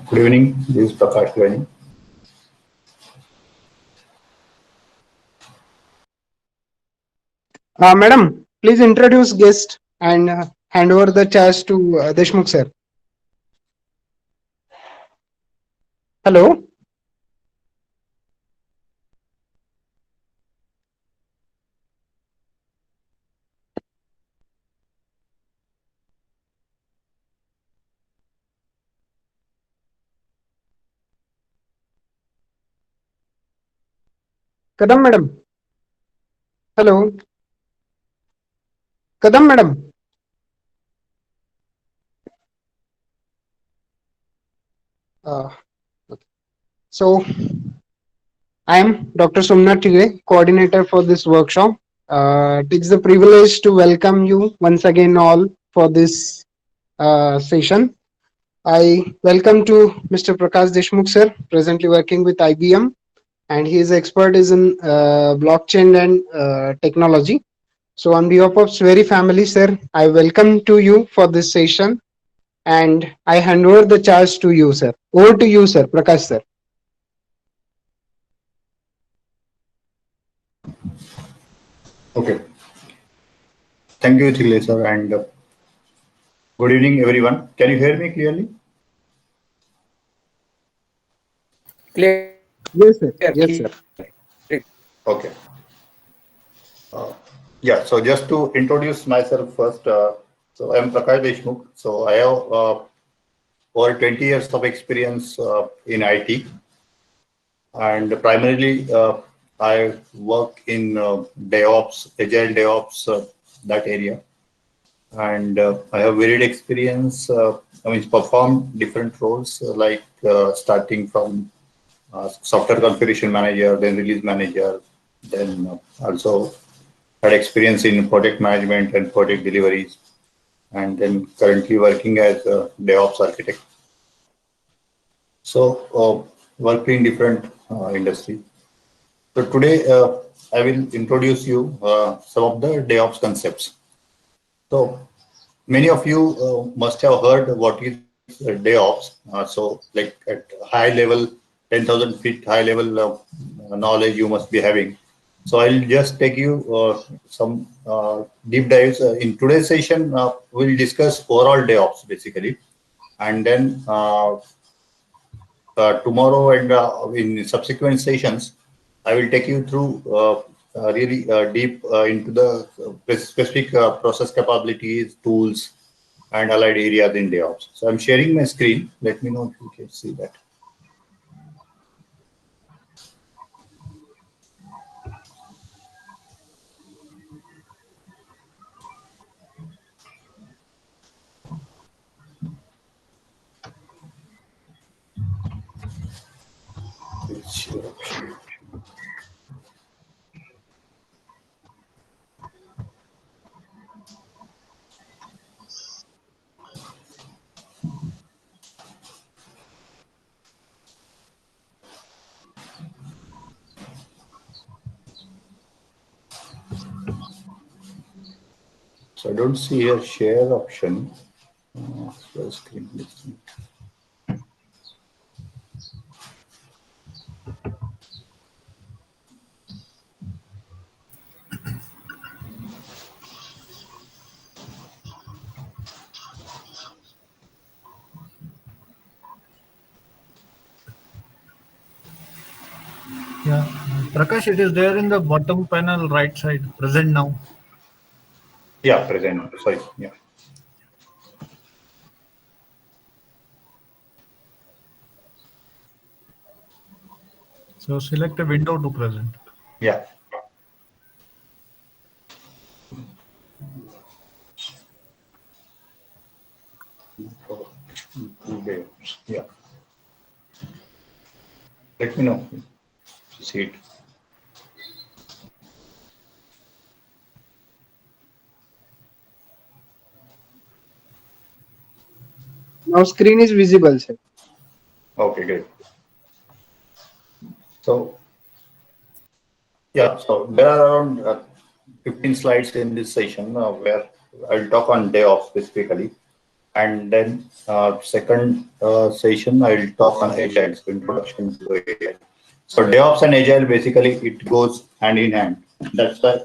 Good evening. This is Prakash joining. Madam, please introduce guest and hand over the charge to Deshmukh sir. Hello. Kadam madam. Hello. Kadam madam. Uh, so, I am Dr. Somnath Tigre, coordinator for this workshop. It's a privilege to welcome you once again all for this session. I welcome to Mr. Prakash Deshmukh sir, presently working with IBM, and his expert is in blockchain and technology. So on behalf of Sweri family, sir, I welcome to you for this session, and I hand over the charge to you, sir. Over to you, sir, Prakash sir. Okay. Thank you, Thile sir, and good evening, everyone. Can you hear me clearly? Clear, Yes, sir. clear. Yes, sir. Okay. Yeah. So just to introduce myself first, so I'm Prakash Deshmukh. So I have over 20 years of experience in IT, and primarily I work in DevOps, Agile DevOps, that area. And I have varied experience. I mean, performed different roles like starting from software configuration manager, then release manager, then also had experience in project management and project deliveries, and then currently working as a DevOps architect. So work in different industries. So today I will introduce you some of the DevOps concepts. So many of you must have heard what is DevOps. So like at high level, 10,000 feet high level knowledge you must be having. So I'll just take you some deep dives. In today's session, we'll discuss overall DevOps basically. And then tomorrow and in subsequent sessions, I will take you through really deep into the specific process capabilities, tools, and allied areas in DevOps. So I'm sharing my screen. Let me know if you can see that. So I don't see a share option. Share screen. Yeah, Prakash, it is there in the bottom panel, right side, present now. Yeah, present. Sorry. Yeah. So select a window to present. Yeah. Okay. Yeah. Let me know. See it. Now screen is visible, sir. Okay, great. So yeah, so there are around 15 slides in this session where I'll talk on DevOps specifically. And then second session, I will talk on Agile, so introduction to Agile. So DevOps and Agile, basically it goes hand in hand. That's why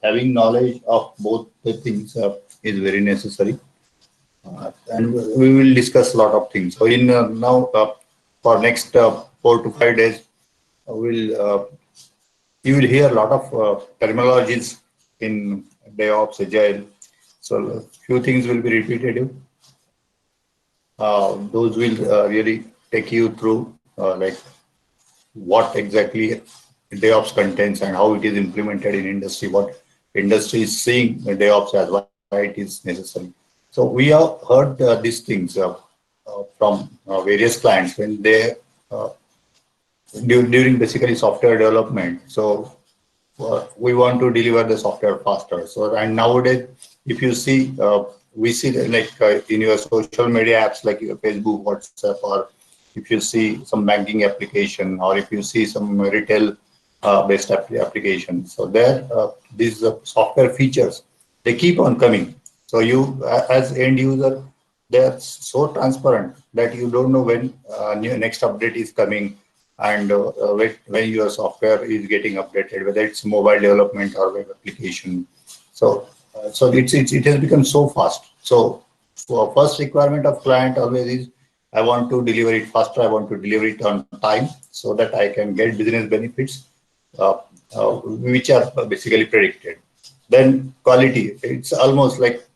having knowledge of both the things is very necessary. And we will discuss a lot of things. So in now for next 4 to 5 days, we'll you will hear a lot of terminologies in DevOps, Agile. So few things will be repetitive. Those will really take you through like what exactly DevOps contains and how it is implemented in industry, what industry is seeing DevOps as, why it is necessary. So we have heard these things from various clients when they during basically software development. So we want to deliver the software faster. So and nowadays, if you see, we see that like in your social media apps like your Facebook, WhatsApp, or if you see some banking application, or if you see some retail based application. So there, these software features, they keep on coming. So you, as end user, they are so transparent that you don't know when next update is coming and when your software is getting updated, whether it's mobile development or web application. So, it has become so fast. So, for first requirement of client always is, I want to deliver it faster. I want to deliver it on time so that I can get business benefits, which are basically predicted. Then quality, it's almost like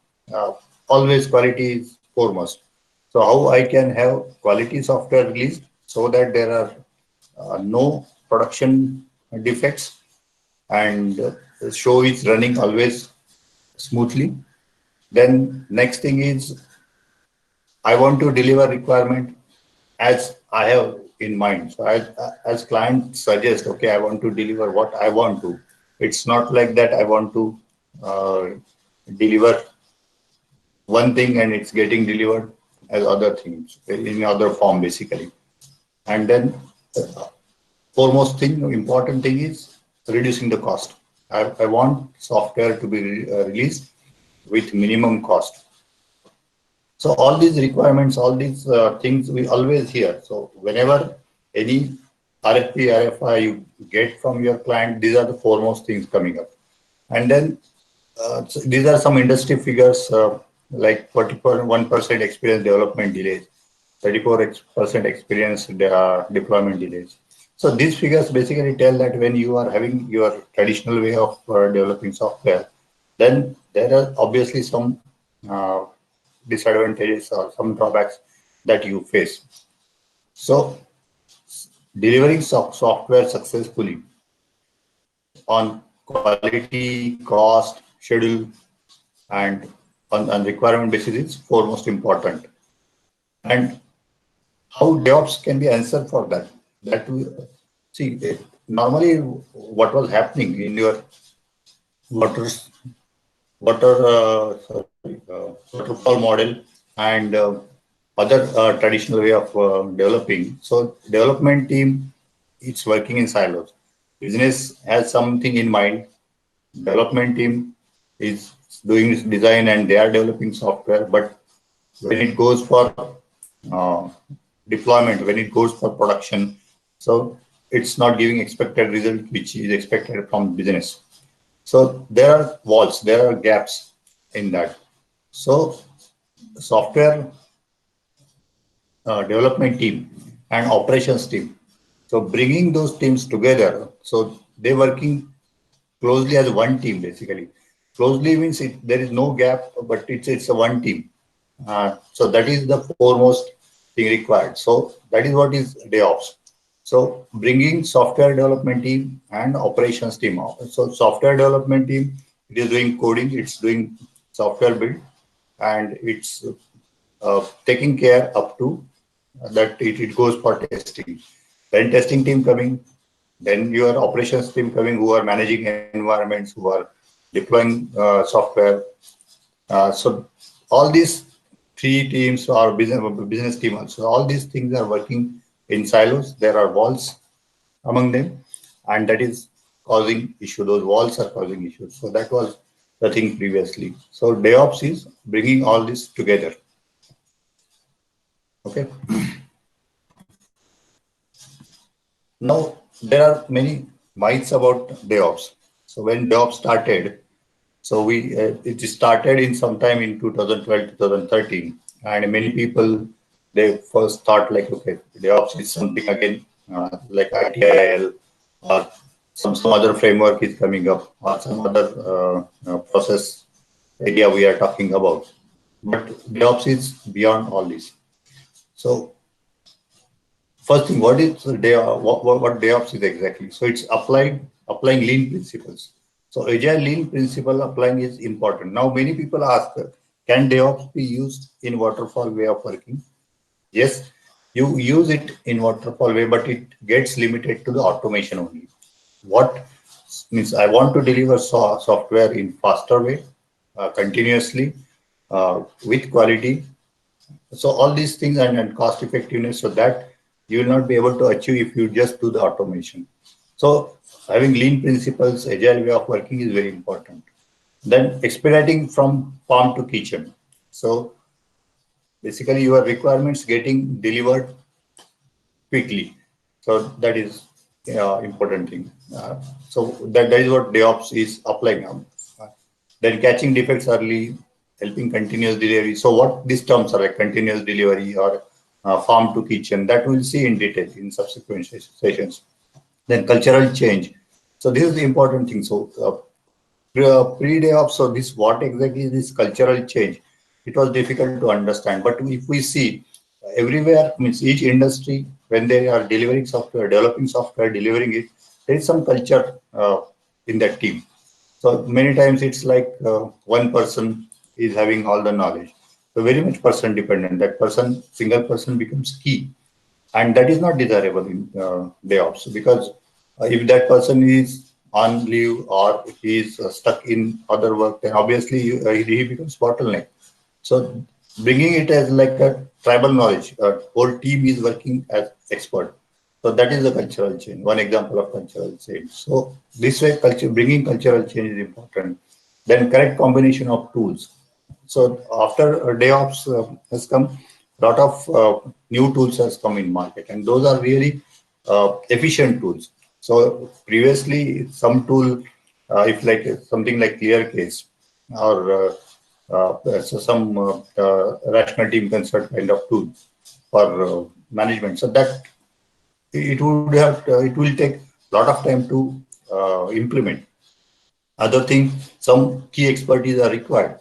always quality is foremost. So how I can have quality software released so that there are no production defects and the show is running always smoothly. Then next thing is I want to deliver requirement as I have in mind. So as client suggest, okay, I want to deliver what I want to. It's not like that I want to uh, deliver one thing and it's getting delivered as other things in other form basically. And then foremost thing, important thing is reducing the cost. I want software to be released with minimum cost. So all these requirements, all these things we always hear. So whenever any RFP, RFI you get from your client, these are the foremost things coming up. And then so these are some industry figures like 41% experience development delays, 34% experience deployment delays. So these figures basically tell that when you are having your traditional way of developing software, then there are obviously some uh, disadvantages or some drawbacks that you face. So delivering software successfully on quality, cost, schedule, and on requirement basis is foremost important. And how DevOps can be answered for that? That we see normally what was happening in your water waterfall model and other traditional way of developing. So development team, it's working in silos. Business has something in mind. Development team is doing this design and they are developing software. But when it goes for uh, deployment, when it goes for production, so it's not giving expected result which is expected from business. So there are walls, there are gaps in that. So software development team and operations team. So bringing those teams together, so they working closely as one team basically. Closely means there is no gap, but it's a one team. So that is the foremost thing required. So that is what is DevOps. So bringing software development team and operations team. So software development team, it is doing coding, it's doing software build, and it's taking care up to that it goes for testing. Then testing team coming, then your operations team coming who are managing environments, who are deploying software. So all these three teams are business team also. All these things are working in silos. There are walls among them, and that is causing issue. Those walls are causing issues. So that was the thing previously. So DevOps is bringing all this together. Okay. Now, there are many myths about DevOps. So when DevOps started, it started in sometime in 2012, 2013, and many people they first thought like, okay, DevOps is something again like ITIL or some other framework is coming up or some other process area we are talking about. But DevOps is beyond all this. So first thing, what DevOps is exactly? So it's applying lean principles. So agile lean principle applying is important. Now many people ask, can DevOps be used in waterfall way of working? Yes, you use it in waterfall way, but it gets limited to the automation only. What means I want to deliver software in faster way, continuously, with quality. So all these things and cost effectiveness, so that you will not be able to achieve if you just do the automation. So having lean principles, agile way of working is very important. Then expediting from farm to kitchen. So basically your requirements getting delivered quickly. So that is important thing. So that is what DevOps is applying now. Then catching defects early, helping continuous delivery. So what these terms are like continuous delivery or farm to kitchen, that we'll see in detail in subsequent sessions. Then cultural change. So this is the important thing. So pre-DevOps, so this what exactly is this cultural change? It was difficult to understand. But if we see everywhere, means each industry, when they are delivering software, developing software, delivering it, there is some culture in that team. So many times it's like one person is having all the knowledge. So very much person dependent. That person, single person becomes key. And that is not desirable in DevOps, because if that person is on leave or he is stuck in other work, then obviously he becomes bottleneck. So bringing it as like a tribal knowledge, whole team is working as expert. So that is the cultural change, one example of cultural change. So this way, bringing cultural change is important. Then correct combination of tools. So after DevOps has come, lot of new tools has come in market, and those are really efficient tools. So previously, some tool, if like something like ClearCase or so some rational team consult kind of tool for management, so that it will take a lot of time to implement. Other thing, some key expertise are required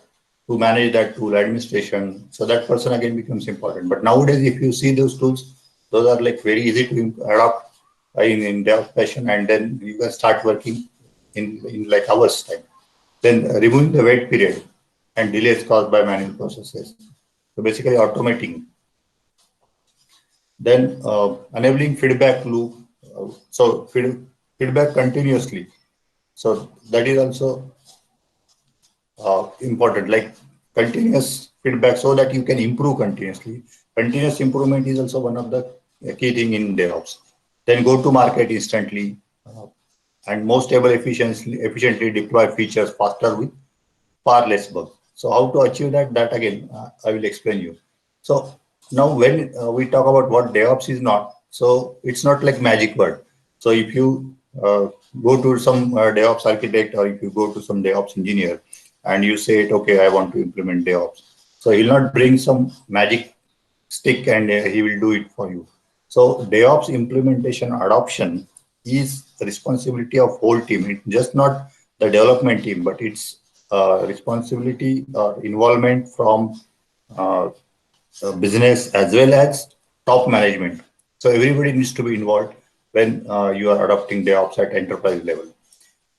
to manage that tool administration. So that person again becomes important. But nowadays, if you see those tools, those are like very easy to adopt in their fashion, and then you can start working in like hours time. Then removing the wait period and delays caused by manual processes. So basically automating. Then enabling feedback loop. So feedback continuously. So that is also important, like continuous feedback so that you can improve continuously. Continuous improvement is also one of the key thing in DevOps. Then go to market instantly and most stable efficiently deploy features faster with far less bugs. So how to achieve that? That again, I will explain you. So now when we talk about what DevOps is not, so it's not like magic word. So if you go to some DevOps architect or if you go to some DevOps engineer and you say, okay, I want to implement DevOps. So he'll not bring some magic stick and he will do it for you. So DevOps implementation adoption is the responsibility of whole team. It's just not the development team, but it's responsibility or involvement from business as well as top management. So everybody needs to be involved when you are adopting DevOps at enterprise level.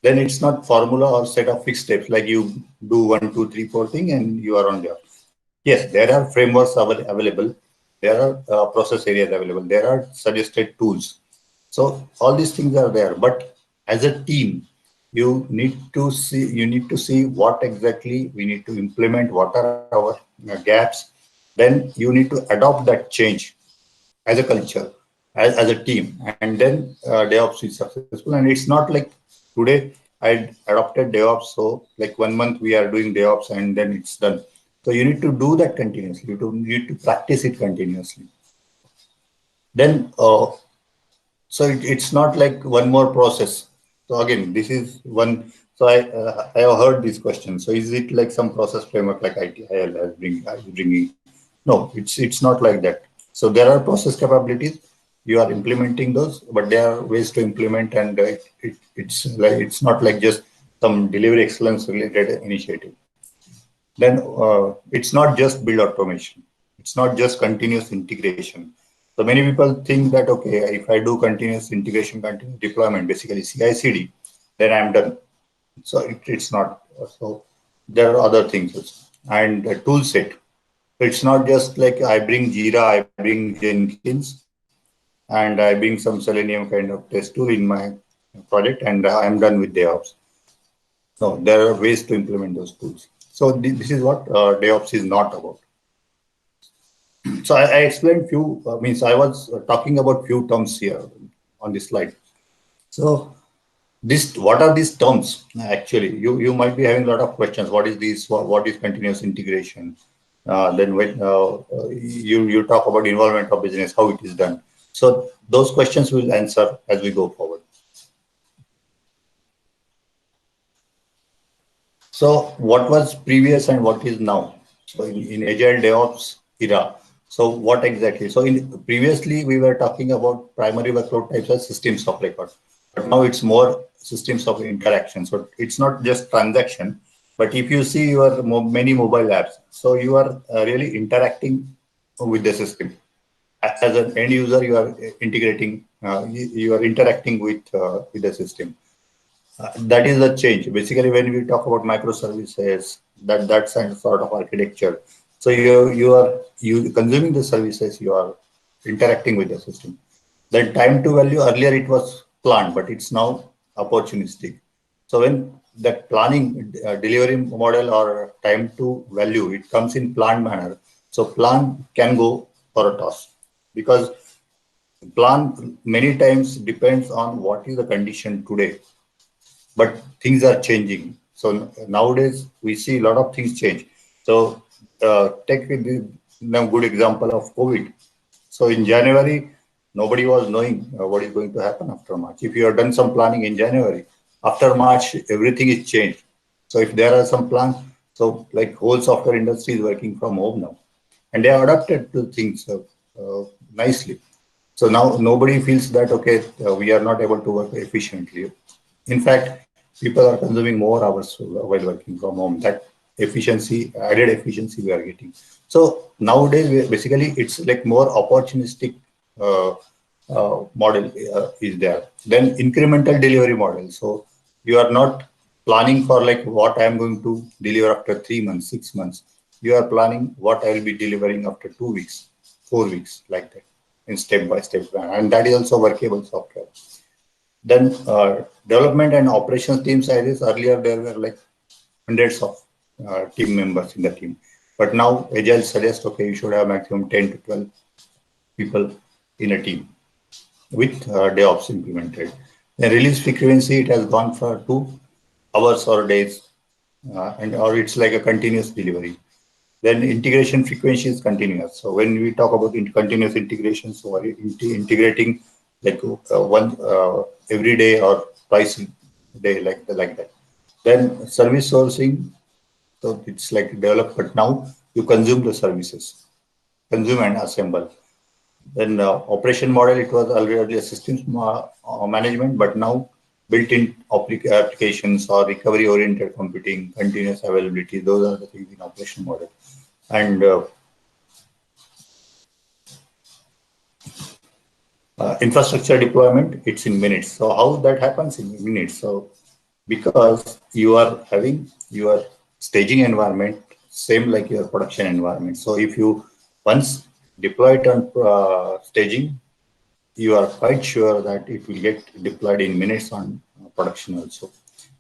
Then it's not formula or set of fixed steps like you do 1, 2, 3, 4 thing and you are on there. Yes, there are frameworks available. There are process areas available. There are suggested tools. So all these things are there. But as a team, you need to see what exactly we need to implement, what are our gaps. Then you need to adopt that change as a culture, as a team, and then DevOps is successful. And it's not like today I adopted DevOps, so like 1 month we are doing DevOps and then it's done. So you need to do that continuously. You need to practice it continuously. Then, so it's not like one more process. So again, this is one. So I have heard this question. So is it like some process framework like ITIL is bringing? No, it's not like that. So there are process capabilities. You are implementing those, but there are ways to implement, and it's not like just some delivery excellence related initiative. Then it's not just build automation. It's not just continuous integration. So many people think that, okay, if I do continuous integration, continuous deployment, basically CI/CD, then I'm done. So it's not. So there are other things also. And the tool set. So it's not just like I bring Jira, I bring Jenkins, and I bring some Selenium kind of test tool in my project, and I'm done with DevOps. No, there are ways to implement those tools. So this is what DevOps is not about. So I explained few, means I was talking about few terms here on this slide. So what are these terms actually? You might be having a lot of questions. What is this? What is continuous integration? Then when you talk about involvement of business, how it is done. So those questions we'll answer as we go forward. So what was previous and what is now? So in Agile DevOps era, so what exactly? So in previously we were talking about primary workload types as systems of record, but now it's more systems of interaction. So it's not just transaction, but if you see your many mobile apps, so you are really interacting with the system. As an end user, you are integrating, you are interacting with the system. That is the change. Basically, when we talk about microservices, that sort of architecture. So you consuming the services, you are interacting with the system. Then time to value, earlier it was planned, but it's now opportunistic. So when that planning delivery model or time to value, it comes in planned manner. So plan can go for a toss because plan many times depends on what is the condition today, but things are changing. So nowadays we see a lot of things change. So take a good example of COVID. So in January, nobody was knowing what is going to happen after March. If you have done some planning in January, after March, everything is changed. So if there are some plans, so like whole software industry is working from home now, and they are adapted to things nicely. So now nobody feels that, okay, we are not able to work efficiently. In fact, people are consuming more hours while working from home. That efficiency, added efficiency we are getting. So nowadays, basically, it's like more opportunistic uh, model is there. Then incremental delivery model. So you are not planning for like what I am going to deliver after 3 months, 6 months. You are planning what I will be delivering after 2 weeks, 4 weeks, like that, in step-by-step plan. And that is also workable software. Then development and operations team sizes, earlier there were like hundreds of team members in the team. But now Agile suggests, okay, you should have maximum 10 to 12 people in a team with DevOps implemented. The release frequency, it has gone for 2 hours or days, or it's like a continuous delivery. Then integration frequency is continuous. So when we talk about continuous integration, so are integrating like one every day or twice a day, like that. Then service sourcing, so it's like develop, but now you consume the services, consume and assemble. Then operation model, it was already a systems management, but now built-in applications or recovery-oriented computing, continuous availability, those are the things in operation model. And infrastructure deployment, it's in minutes. So how that happens in minutes? So because you are having your staging environment same like your production environment. So if you once deploy it on staging, you are quite sure that it will get deployed in minutes on production also.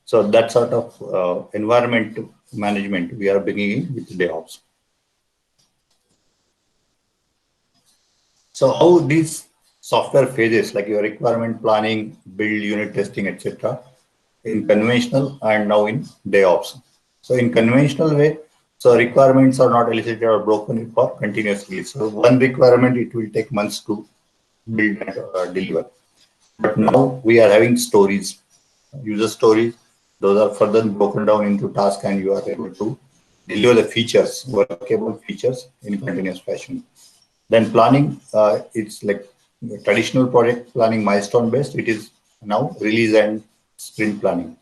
So that sort of environment management we are bringing in with DevOps. So how these software phases like your requirement planning, build, unit testing, etc., in conventional and now in DevOps. So in conventional way, so requirements are not elicited or broken for continuous release. So one requirement, it will take months to build and deliver. But now we are having stories, user stories. Those are further broken down into tasks, and you are able to deliver the features, workable features in continuous fashion. Then planning, it's like traditional project planning, milestone based. It is now release and sprint planning.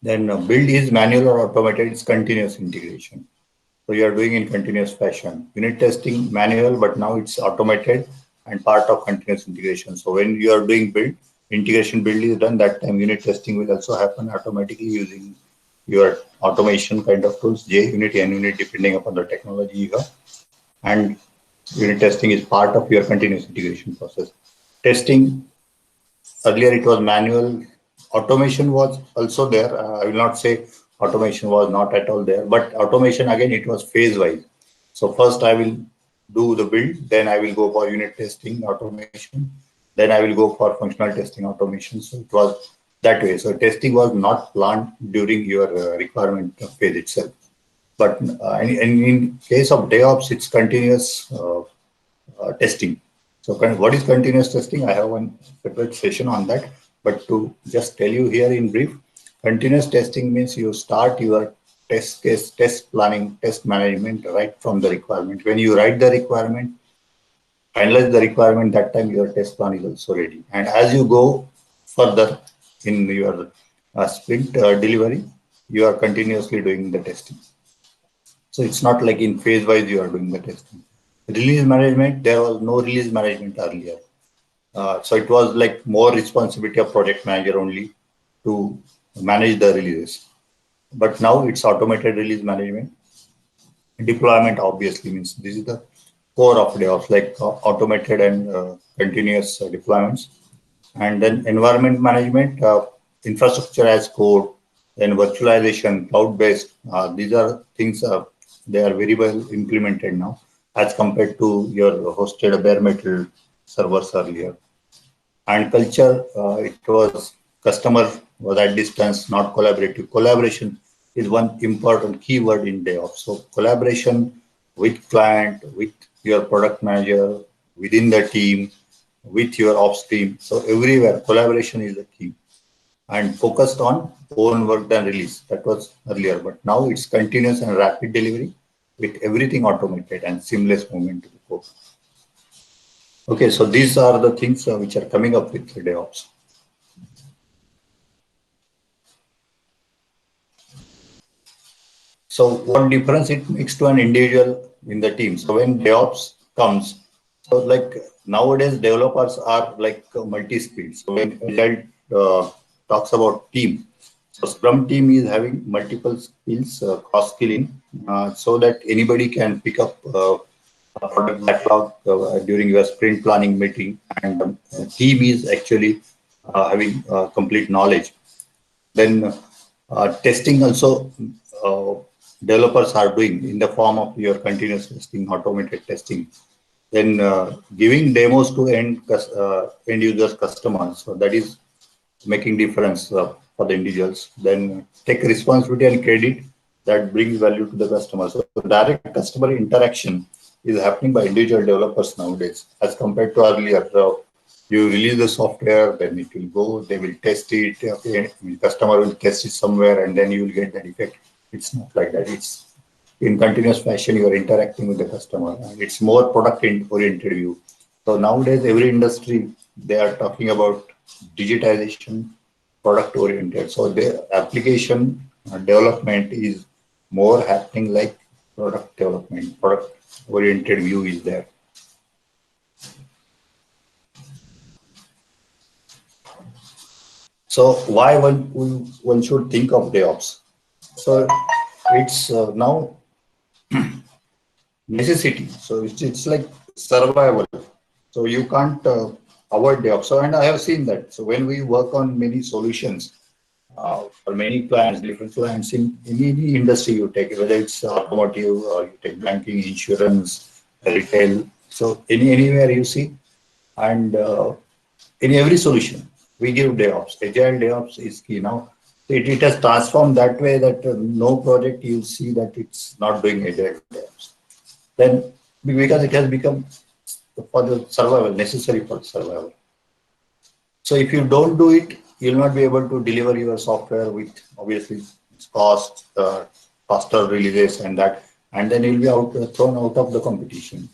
Then build is manual or automated. It's continuous integration. So you are doing in continuous fashion. Unit testing manual, but now it's automated and part of continuous integration. So when you are doing build, integration build is done, that time unit testing will also happen automatically using your automation kind of tools, JUnit, NUnit, depending upon the technology you have. And unit testing is part of your continuous integration process. Testing, earlier it was manual. Automation was also there. I will not say automation was not at all there, but automation again, it was phase wise. So first I will do the build, then I will go for unit testing automation, then I will go for functional testing automation. So it was that way. So testing was not planned during your requirement phase itself. But in case of DevOps, it's continuous testing. So what is continuous testing? I have one separate session on that. But to just tell you here in brief, continuous testing means you start your test case, test planning, test management right from the requirement. When you write the requirement, finalize the requirement, that time your test plan is also ready. And as you go further in your sprint delivery, you are continuously doing the testing. So it's not like in phase wise you are doing the testing. Release management, there was no release management earlier. So it was like more responsibility of project manager only to manage the releases. But now it's automated release management. Deployment obviously means this is the core of DevOps, like automated and continuous deployments. And then environment management, infrastructure as code, then virtualization, cloud-based. These are things, they are very well implemented now as compared to your hosted bare metal servers earlier. And culture, it was customer was at distance, not collaborative. Collaboration is one important keyword in DevOps. So collaboration with client, with your product manager, within the team, with your ops team. So everywhere collaboration is the key. And focused on own work and release. That was earlier, but now it's continuous and rapid delivery with everything automated and seamless movement to the code. Okay, so these are the things which are coming up with DevOps. So what difference it makes to an individual in the team? So when DevOps comes, so like nowadays developers are like multi-skilled. So when Agile talks about team, so Scrum team is having multiple skills, cross-skilling, so that anybody can pick up a product backlog during your sprint planning meeting, and team is actually having complete knowledge. Then testing also developers are doing in the form of your continuous testing, automated testing. Then giving demos to end users, customers. So that is making difference for the individuals. Then take responsibility and credit that brings value to the customer. So direct customer interaction is happening by individual developers nowadays as compared to earlier. You release the software, then it will go, they will test it, okay, the customer will test it somewhere, and then you will get the defect. It's not like that. It's in continuous fashion, you are interacting with the customer, and it's more product oriented view. So nowadays, every industry, they are talking about digitization, product oriented. So the application development is more happening like product development, product oriented view is there. So why one should think of DevOps? So it's now necessity. So it's like survival. So you can't avoid DevOps. So, and I have seen that. So when we work on many solutions for many clients, different clients in any industry you take, whether it's automotive or you take banking, insurance, retail. So anywhere you see, and in every solution, we give DevOps. Agile DevOps is key now. It has transformed that way that no project you see that it's not doing Agile DevOps. Then because it has become for the survival, necessary for survival. So if you don't do it, you'll not be able to deliver your software with obviously its cost, faster releases and that, and then you'll be thrown out of the competition.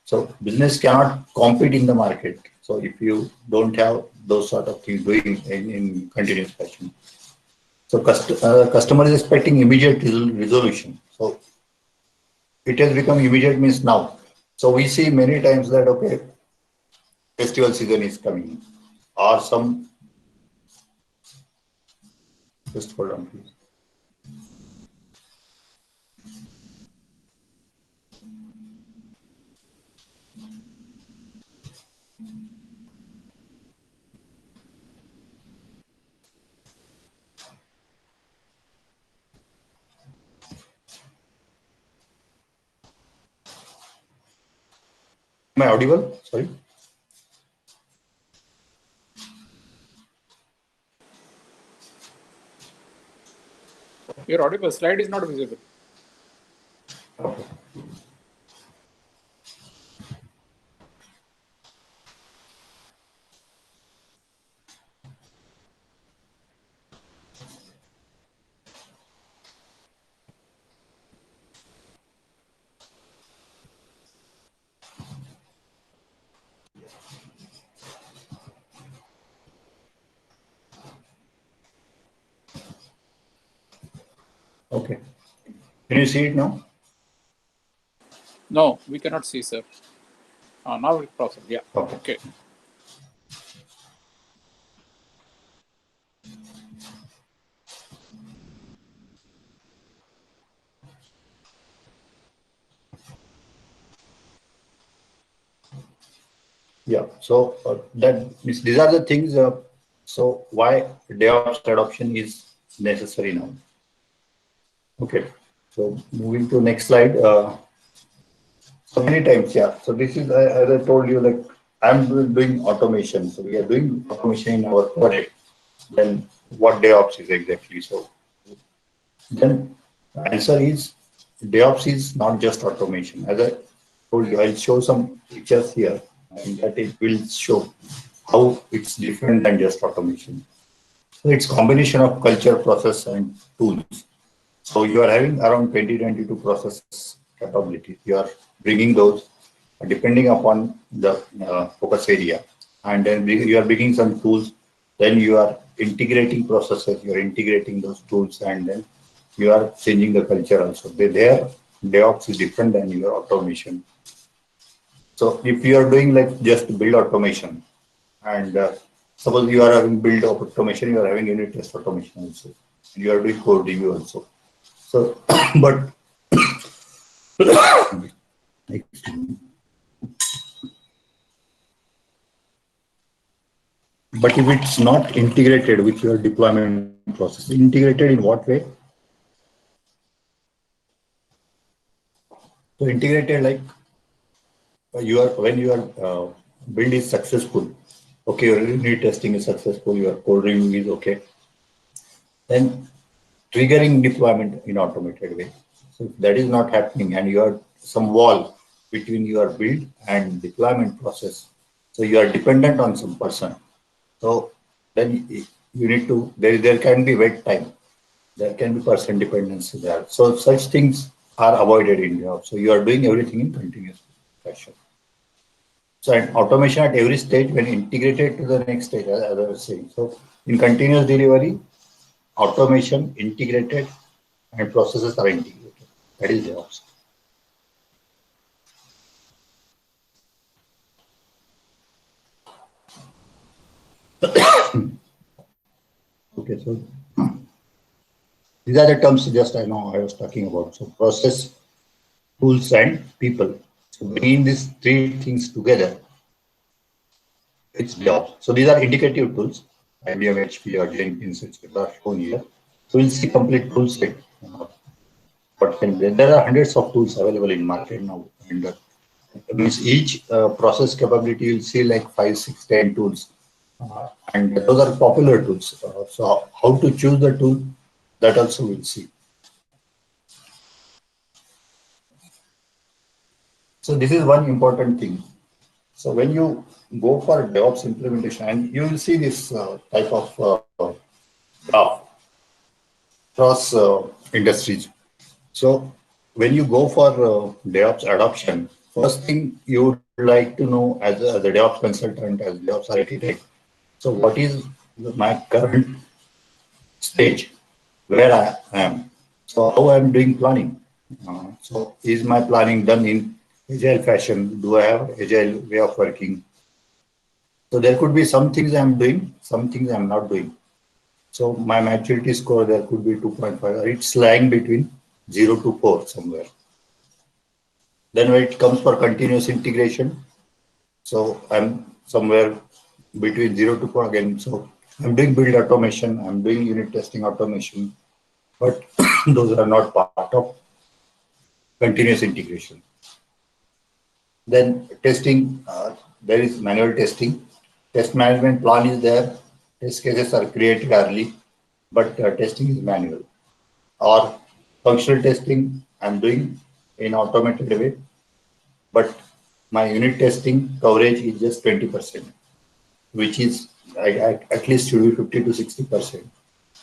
So business cannot compete in the market. So if you don't have those sort of things doing in continuous fashion. So customer is expecting immediate resolution. So it has become immediate means now. So we see many times that, okay, festival season is coming or some, just hold on please. Am I audible? Sorry. Your audible slide is not visible. Okay. Okay. Can you see it now? No, we cannot see, sir. Now it's possible. Yeah. Okay. Okay. Yeah. So these are the things. So why DevOps adoption is necessary now. Okay. So moving to next slide. So many times, yeah. So this is, as I told you, like I'm doing automation. So we are doing automation in our project. Then what DevOps is exactly? So then the answer is DevOps is not just automation. As I told you, I'll show some pictures here, and that it will show how it's different than just automation. So it's combination of culture, process, and tools. So you are having around 2022 process capabilities. You are bringing those depending upon the focus area, and then you are bringing some tools. Then you are integrating processes. You are integrating those tools, and then you are changing the culture also. There, DevOps is different than your automation. So if you are doing like just build automation, and suppose you are having build automation, you are having unit test automation also, and you are doing code review also. So, but but if it's not integrated with your deployment process, integrated in what way? So integrated like you are when your build is successful, okay, your unit testing is successful, your code review is okay, then triggering deployment in automated way. So if that is not happening and you have some wall between your build and deployment process, so you are dependent on some person. So then you need to, there can be wait time, there can be person dependency there. So such things are avoided in DevOps. So you are doing everything in continuous fashion. So and automation at every stage when integrated to the next stage, as I was saying. So in continuous delivery, automation integrated and processes are integrated. That is DevOps. Okay, so these are the terms just I know I was talking about. So process, tools, and people. So bringing these three things together, it's DevOps. So these are indicative tools, IBM, HP, or Jenkins, etc. shown here. So we'll see complete tool set. But there are hundreds of tools available in market now, and means each process capability you'll see like 5, 6, 10 tools, and those are popular tools. So how to choose the tool, that also we'll see. So this is one important thing. So when you go for DevOps implementation, and you will see this type of graph across industries. So when you go for DevOps adoption, first thing you would like to know as a DevOps consultant, as DevOps architect. So what is my current stage where I am? So how I am doing planning? So is my planning done in agile fashion? Do I have agile way of working? So there could be some things I'm doing, some things I'm not doing. So my maturity score there could be 2.5. It's lying between 0 to 4 somewhere. Then when it comes for continuous integration, so I'm somewhere between 0 to 4 again. So I'm doing build automation, I'm doing unit testing automation, but those are not part of continuous integration. Then testing, there is manual testing. Test management plan is there. Test cases are created early, but testing is manual. Or functional testing, I'm doing in automated way, but my unit testing coverage is just 20%, which is at least should be 50 to 60%.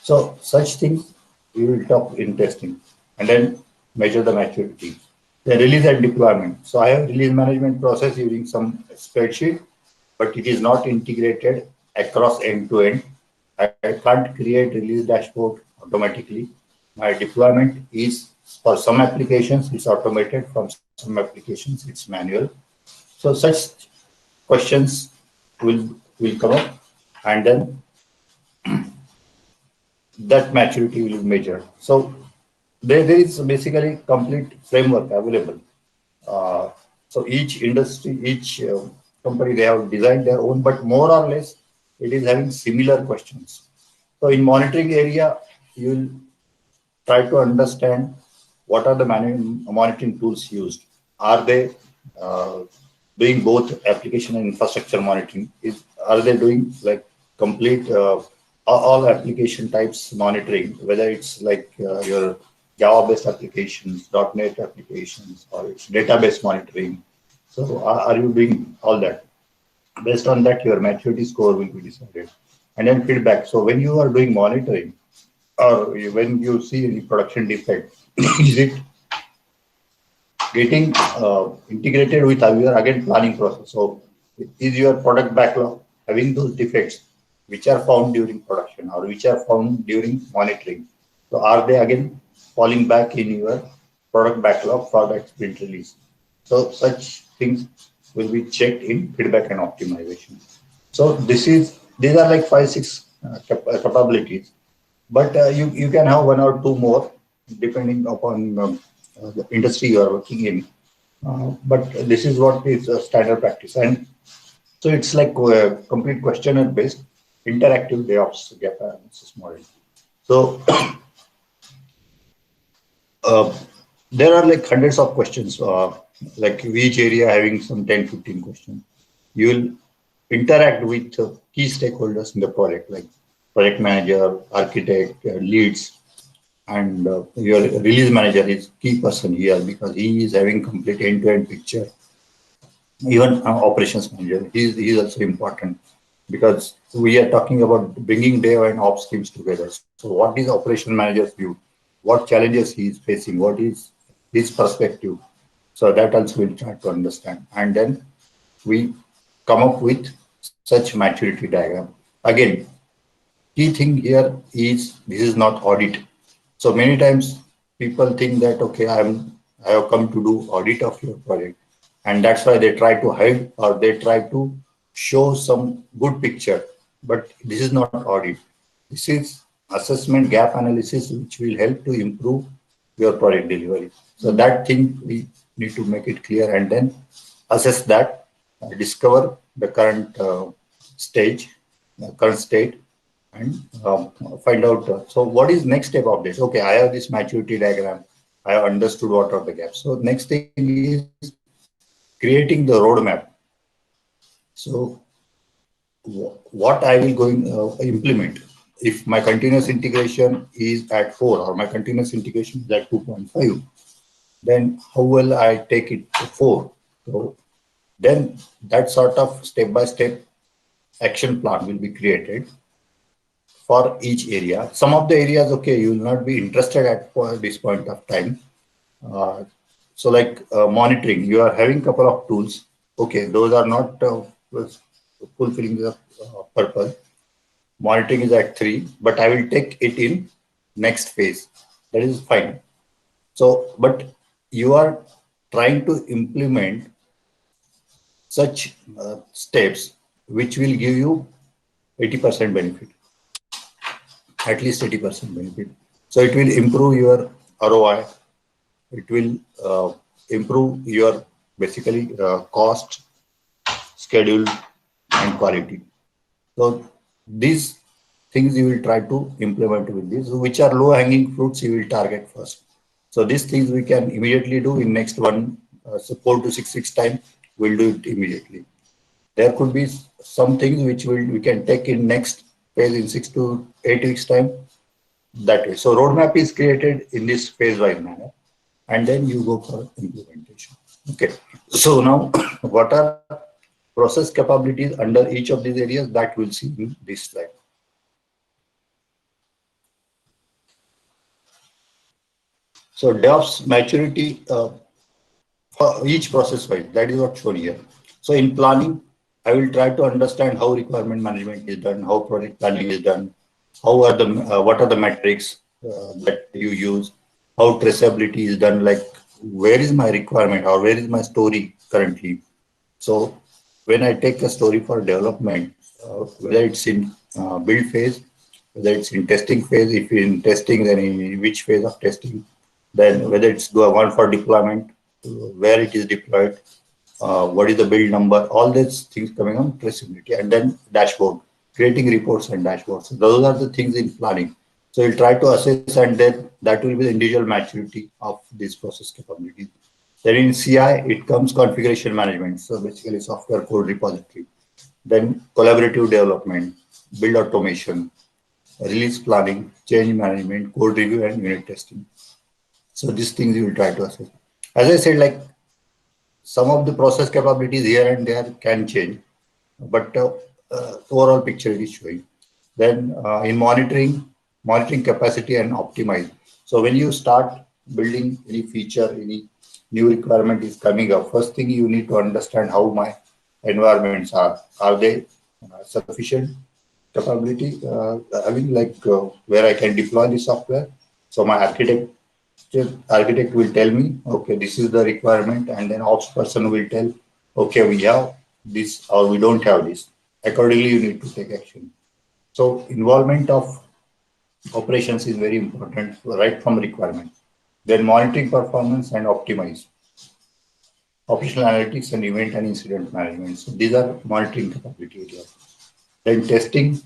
So such things we will talk in testing and then measure the maturity. The release and deployment. So I have release management process using some spreadsheet, but it is not integrated across end to end. I can't create release dashboard automatically. My deployment is for some applications, it's automated. From some applications, it's manual. So such questions will come up, and then that maturity will be measured. So there is basically complete framework available. So each industry, each company, they have designed their own, but more or less it is having similar questions. So in monitoring area, you will try to understand what are the monitoring tools used. Are they doing both application and infrastructure monitoring? Are they doing like complete all application types monitoring, whether it's like your Java-based applications, .NET applications, or it's database monitoring? So are you doing all that? Based on that, your maturity score will be decided. And then feedback. So when you are doing monitoring, or when you see any production defect, is it getting integrated with your again planning process? So is your product backlog having those defects which are found during production or which are found during monitoring? So are they again falling back in your product backlog for that sprint release? So such things will be checked in feedback and optimization. So these are like 5-6 capabilities, but you can have 1 or 2 more depending upon the industry you are working in. But this is what is a standard practice, and so it's like a complete questionnaire based interactive DevOps gap analysis model. So there are like hundreds of questions, like each area having some 10-15 questions. You will interact with key stakeholders in the project, like project manager, architect, leads, and your release manager is key person here because he is having complete end-to-end picture. Even operations manager, he is also important because we are talking about bringing dev and ops teams together. So what is operation manager's view? What challenges he is facing? What is his perspective? So that also we'll try to understand. And then we come up with such maturity diagram. Again, key thing here is this is not audit. So many times people think that, okay, I have come to do audit of your project. And that's why they try to hide or they try to show some good picture. But this is not audit. This is assessment gap analysis, which will help to improve your project delivery. So that thing we need to make it clear and then assess that, discover the current state, and find out. So what is next step of this? Okay, I have this maturity diagram. I have understood what are the gaps. So next thing is creating the roadmap. So what I will implement if my continuous integration is at 4 or my continuous integration is at 2.5, then how will I take it to 4? So then that sort of step-by-step action plan will be created for each area. Some of the areas, okay, you will not be interested at this point of time. So like monitoring, you are having couple of tools. Okay, those are not fulfilling the purpose. Monitoring is at 3, but I will take it in next phase. That is fine. So, but you are trying to implement such steps which will give you 80% benefit, at least 80% benefit. So it will improve your ROI. It will improve your basically cost, schedule, and quality. So these things you will try to implement with this, which are low hanging fruits you will target first. So these things we can immediately do in next so 4 to 6 weeks time, we'll do it immediately. There could be some things which we can take in next phase in 6 to 8 weeks time, that way. So roadmap is created in this phase-wise manner, and then you go for implementation. Okay. So now what are process capabilities under each of these areas that we'll see in this slide. So DevOps maturity for each process wise, that is what shown here. So in planning, I will try to understand how requirement management is done, how project planning is done, how are the what are the metrics that you use, how traceability is done, like where is my requirement or where is my story currently. So when I take a story for development, whether it's in build phase, whether it's in testing phase, if in testing, then in which phase of testing, then whether it's the one for deployment, where it is deployed, what is the build number, all these things coming on traceability, and then dashboard, creating reports and dashboards. So those are the things in planning. So you'll try to assess, and then that will be the individual maturity of this process capabilities. Then in CI, it comes configuration management. So basically software code repository. Then collaborative development, build automation, release planning, change management, code review, and unit testing. So these things you will try to assess. As I said, like some of the process capabilities here and there can change, but overall picture is showing. Then in monitoring capacity and optimize. So when you start building any feature, any new requirement is coming up, first thing you need to understand how my environments are. Are they sufficient capability? Where I can deploy the software. So my architect will tell me, okay, this is the requirement, and then ops person will tell, okay, we have this or we don't have this. Accordingly, you need to take action. So involvement of operations is very important, right from requirement. Then monitoring performance and optimize. Operational analytics and event and incident management. So these are monitoring capability areas. Then testing,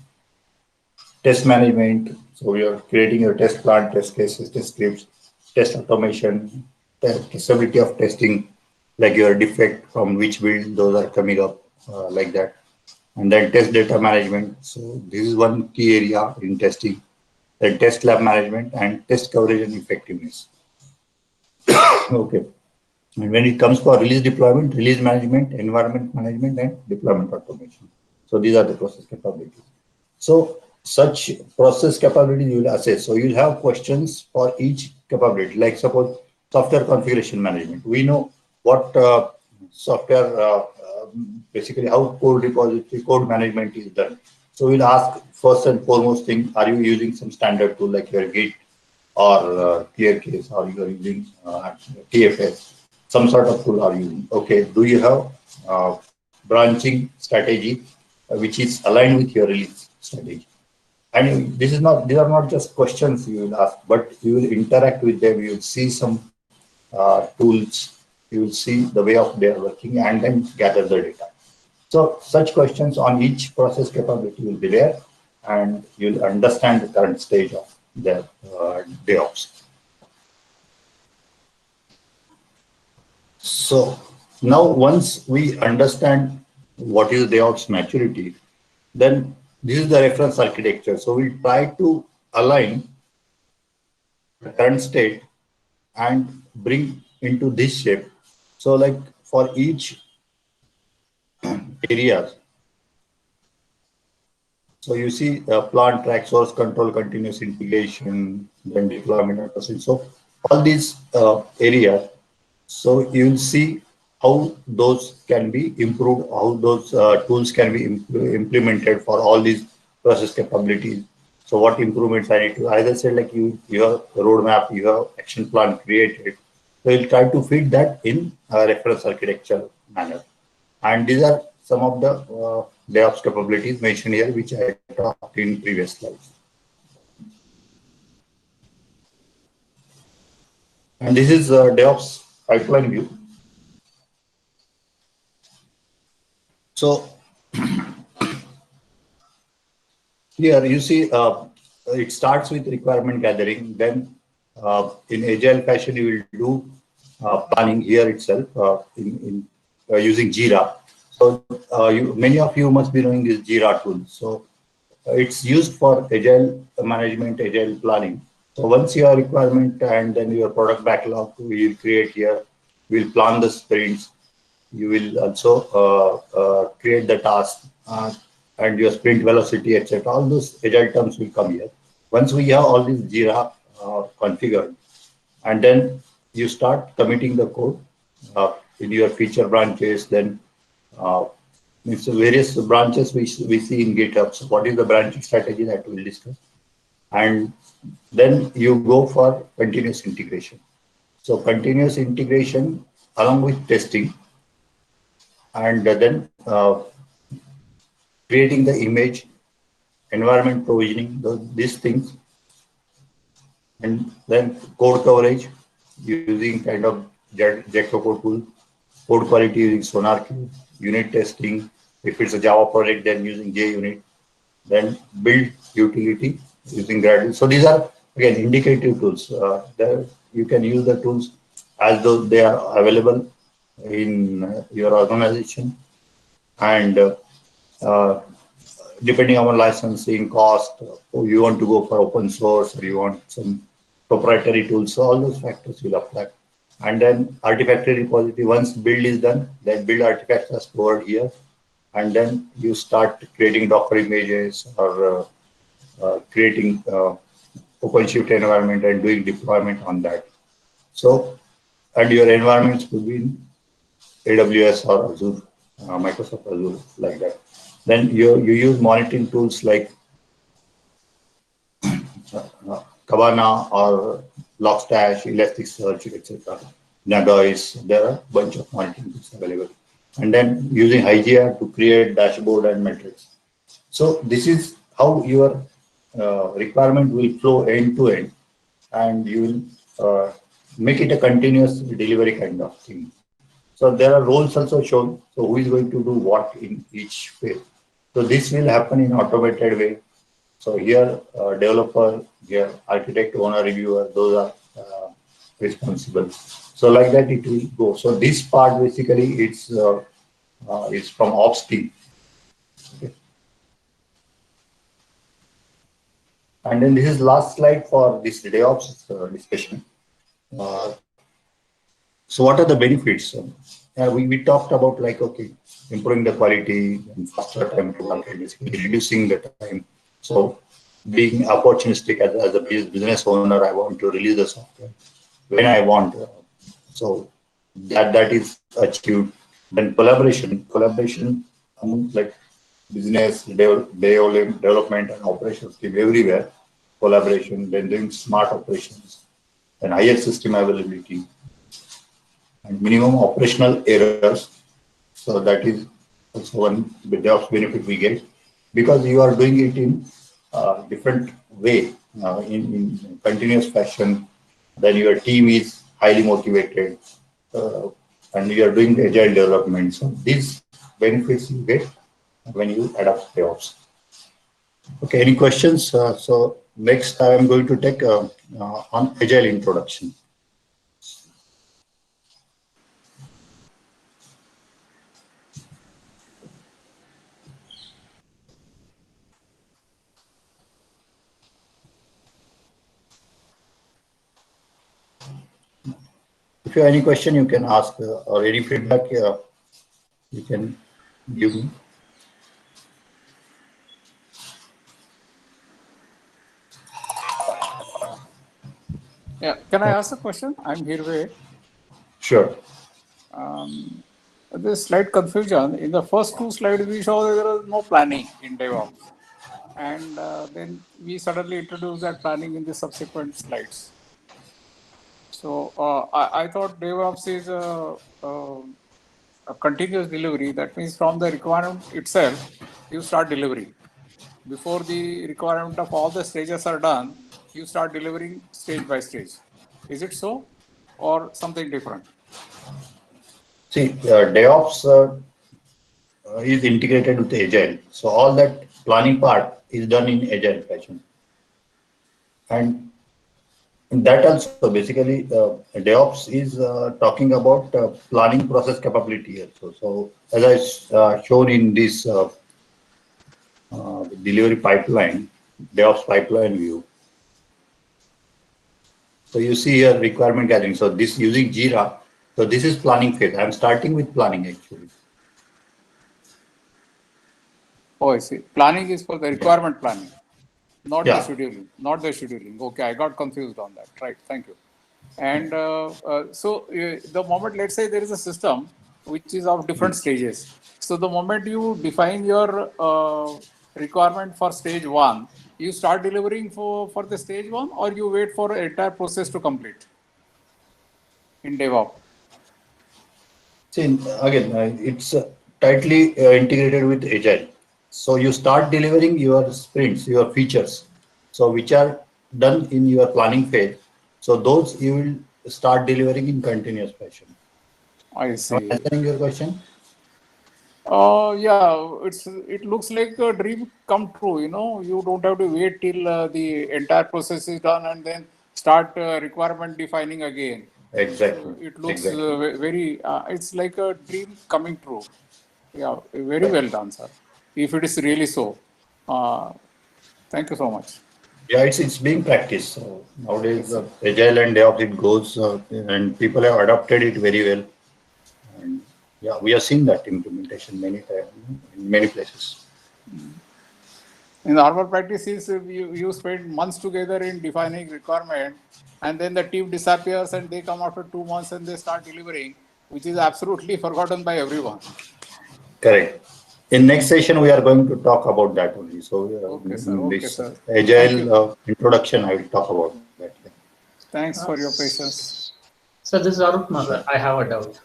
test management. So we are creating your test plan, test cases, test scripts, test automation, traceability of testing, like your defect from which build those are coming up, like that. And then test data management. So this is one key area in testing. Then test lab management and test coverage and effectiveness. Okay. And when it comes for release deployment, release management, environment management, and deployment automation. So these are the process capabilities. So such process capabilities you will assess. So you'll have questions for each capability. Like suppose software configuration management. We know what software, basically how code repository, code management is done. So we'll ask first and foremost thing, are you using some standard tool like your Git or ClearCase, or you are using TFS? Some sort of tool are you using? Okay, do you have branching strategy which is aligned with your release strategy? And these are not just questions you will ask, but you will interact with them. You will see some tools, you will see the way of their working, and then gather the data. So such questions on each process capability will be there, and you'll understand the current stage of their DevOps. So now once we understand what is DevOps maturity, then this is the reference architecture. So we try to align the current state and bring into this shape. So like for each areas. So you see plant track, source control, continuous integration, then deployment and processing. So all these areas. So you will see how those can be improved, how those tools can be implemented for all these process capabilities. So what improvements I need to, as I said, like you have a roadmap, you have action plan created. So you'll try to fit that in a reference architecture manner. And these are some of the DevOps capabilities mentioned here, which I talked in previous slides. And this is DevOps pipeline view. So here you see it starts with requirement gathering. Then in agile fashion, you will do planning here itself using Jira. So many of you must be knowing this Jira tool. So it's used for agile management, agile planning. So once your requirement and then your product backlog, we will create here. We'll plan the sprints. You will also create the task and your sprint velocity, etc. All those agile terms will come here. Once we have all these Jira configured, and then you start committing the code in your feature branches, then it's various branches we see in GitHub. So what is the branching strategy that we'll discuss? And then you go for continuous integration. So continuous integration along with testing, and then creating the image, environment provisioning, these things, and then code coverage using kind of Jackoco tool, code quality using SonarQube, unit testing. If it's a Java project, then using JUnit, then build utility using Gradle. So these are again indicative tools. You can use the tools as though they are available in your organization, and depending on licensing cost, you want to go for open source or you want some proprietary tools. So all those factors will apply. And then Artifactory repository, once build is done, then build artifacts are stored here. And then you start creating Docker images or creating OpenShift environment and doing deployment on that. So, and your environments could be in AWS or Azure, Microsoft Azure, like that. Then you use monitoring tools like Kibana or Logstash, Elasticsearch, etc. Nagios, there are a bunch of monitoring tools available. And then using Hygia to create dashboard and metrics. So this is how your requirement will flow end to end, and you will make it a continuous delivery kind of thing. So there are roles also shown. So who is going to do what in each phase? So this will happen in automated way. So here, developer, here, architect, owner, reviewer, those are responsible. So like that it will go. So this part basically it's from ops team. Okay. And then this is last slide for this DevOps discussion. So what are the benefits? We talked about like, okay, improving the quality and faster time to market, basically reducing the time. So being opportunistic as a business owner, I want to release the software when I want. So that is achieved. Then collaboration among like business, development and operations team everywhere. Collaboration, then doing smart operations, and higher system availability, and minimum operational errors. So that is also one DevOps benefit we get, because you are doing it in different way, in continuous fashion. Then your team is highly motivated, and you are doing agile development. So these benefits you get when you adopt DevOps. Okay, any questions? So next I am going to take on agile introduction. If you have any question, you can ask, or any feedback, you can give me. Yeah, can I ask a question? I'm Hirve. Sure. There's slight confusion. In the first two slides, we show that there was no planning in DevOps. And then we suddenly introduce that planning in the subsequent slides. So I thought DevOps is a continuous delivery. That means from the requirement itself, you start delivering. Before the requirement of all the stages are done, you start delivering stage by stage. Is it so or something different? See, DevOps is integrated with Agile. So all that planning part is done in Agile fashion. And that also basically DevOps is talking about planning process capability also. So as I shown in this delivery pipeline, DevOps pipeline view. So you see here requirement gathering. So this using Jira. So this is planning phase. I'm starting with planning actually. Oh, I see. Planning is for the requirement planning, not Yeah. the scheduling, not the scheduling. Okay, I got confused on that. Right, thank you. And the moment, let's say there is a system which is of different stages. So the moment you define your requirement for stage one, you start delivering for the stage one, or you wait for the entire process to complete in DevOps? See, again, it's tightly integrated with Agile. So you start delivering your sprints, your features. So which are done in your planning phase. So those you will start delivering in continuous fashion. I Am I see. answering your question? Yeah, it looks like a dream come true. You know, you don't have to wait till the entire process is done and then start requirement defining again. Exactly. So it looks Exactly. very. It's like a dream coming true. Yeah, very well done, sir. If it is really so, uh, thank you so much. Yeah, it's being practiced. So nowadays, Yes, sir. Agile and DevOps it goes, and people have adopted it very well. And yeah, we are seeing that implementation many times in many places. In normal practices, you spend months together in defining requirement, and then the team disappears and they come after 2 months and they start delivering, which is absolutely forgotten by everyone. Correct. In next session, we are going to talk about that only. So Okay, sir. in Okay, this sir. Thank you. agile introduction, I will talk about that. Thanks for your patience. So this is Arup Mother. I have a doubt.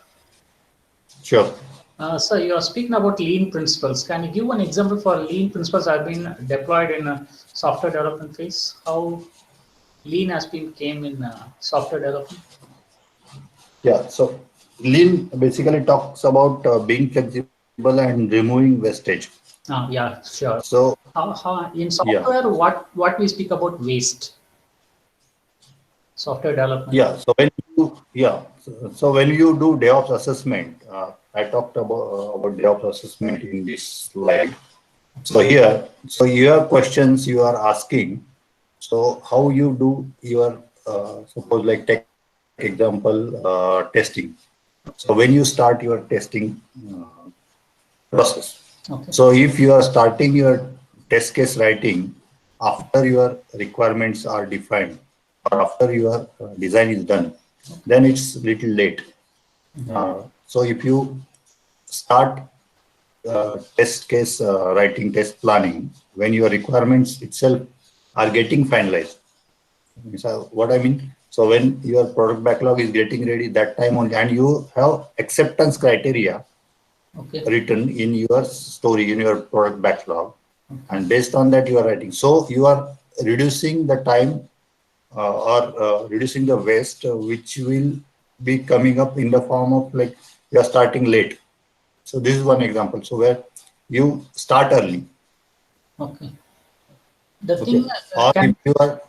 Sure. So you are speaking about lean principles. Can you give one example for lean principles that have been deployed in a software development phase? How lean has been came in software development? Yeah. So lean basically talks about being flexible and removing wastage. Yeah, sure. So How in yeah. software, what we speak about waste? Software development. Yeah. So when you do DevOps assessment, I talked about DevOps assessment in this slide. So here, so your questions you are asking. So how you do your suppose like take example testing. So when you start your testing process. Okay. So if you are starting your test case writing after your requirements are defined or after your design is done, then it's little late. So if you start test case writing, test planning, when your requirements itself are getting finalized. So what I mean, so when your product backlog is getting ready, that time only, and you have acceptance criteria Okay. written in your story, in your product backlog, and based on that you are writing. So you are reducing the time or reducing the waste which will be coming up in the form of like you are starting late. So this is one example. So where you start early. Okay. The Okay. thing Or if you are,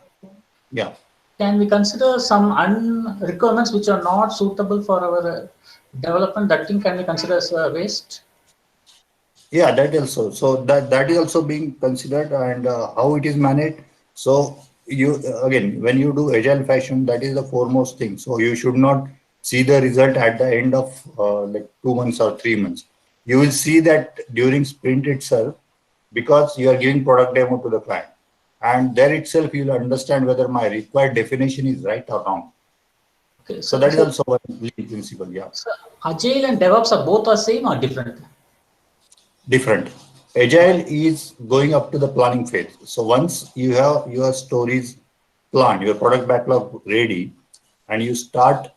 yeah. can we consider some requirements which are not suitable for our development? That thing can be considered as waste. Yeah, that also. So that is also being considered and how it is managed. So you again, when you do agile fashion, that is the foremost thing. So you should not see the result at the end of like 2 months or 3 months. you will see that during sprint itself, because you are giving product demo to the client, and there itself you will understand whether my required definition is right or wrong. Okay, So that is also one lean principle. Yeah. So Agile and DevOps are both the same or different? Different. Agile is going up to the planning phase. So once you have your stories planned, your product backlog ready, and you start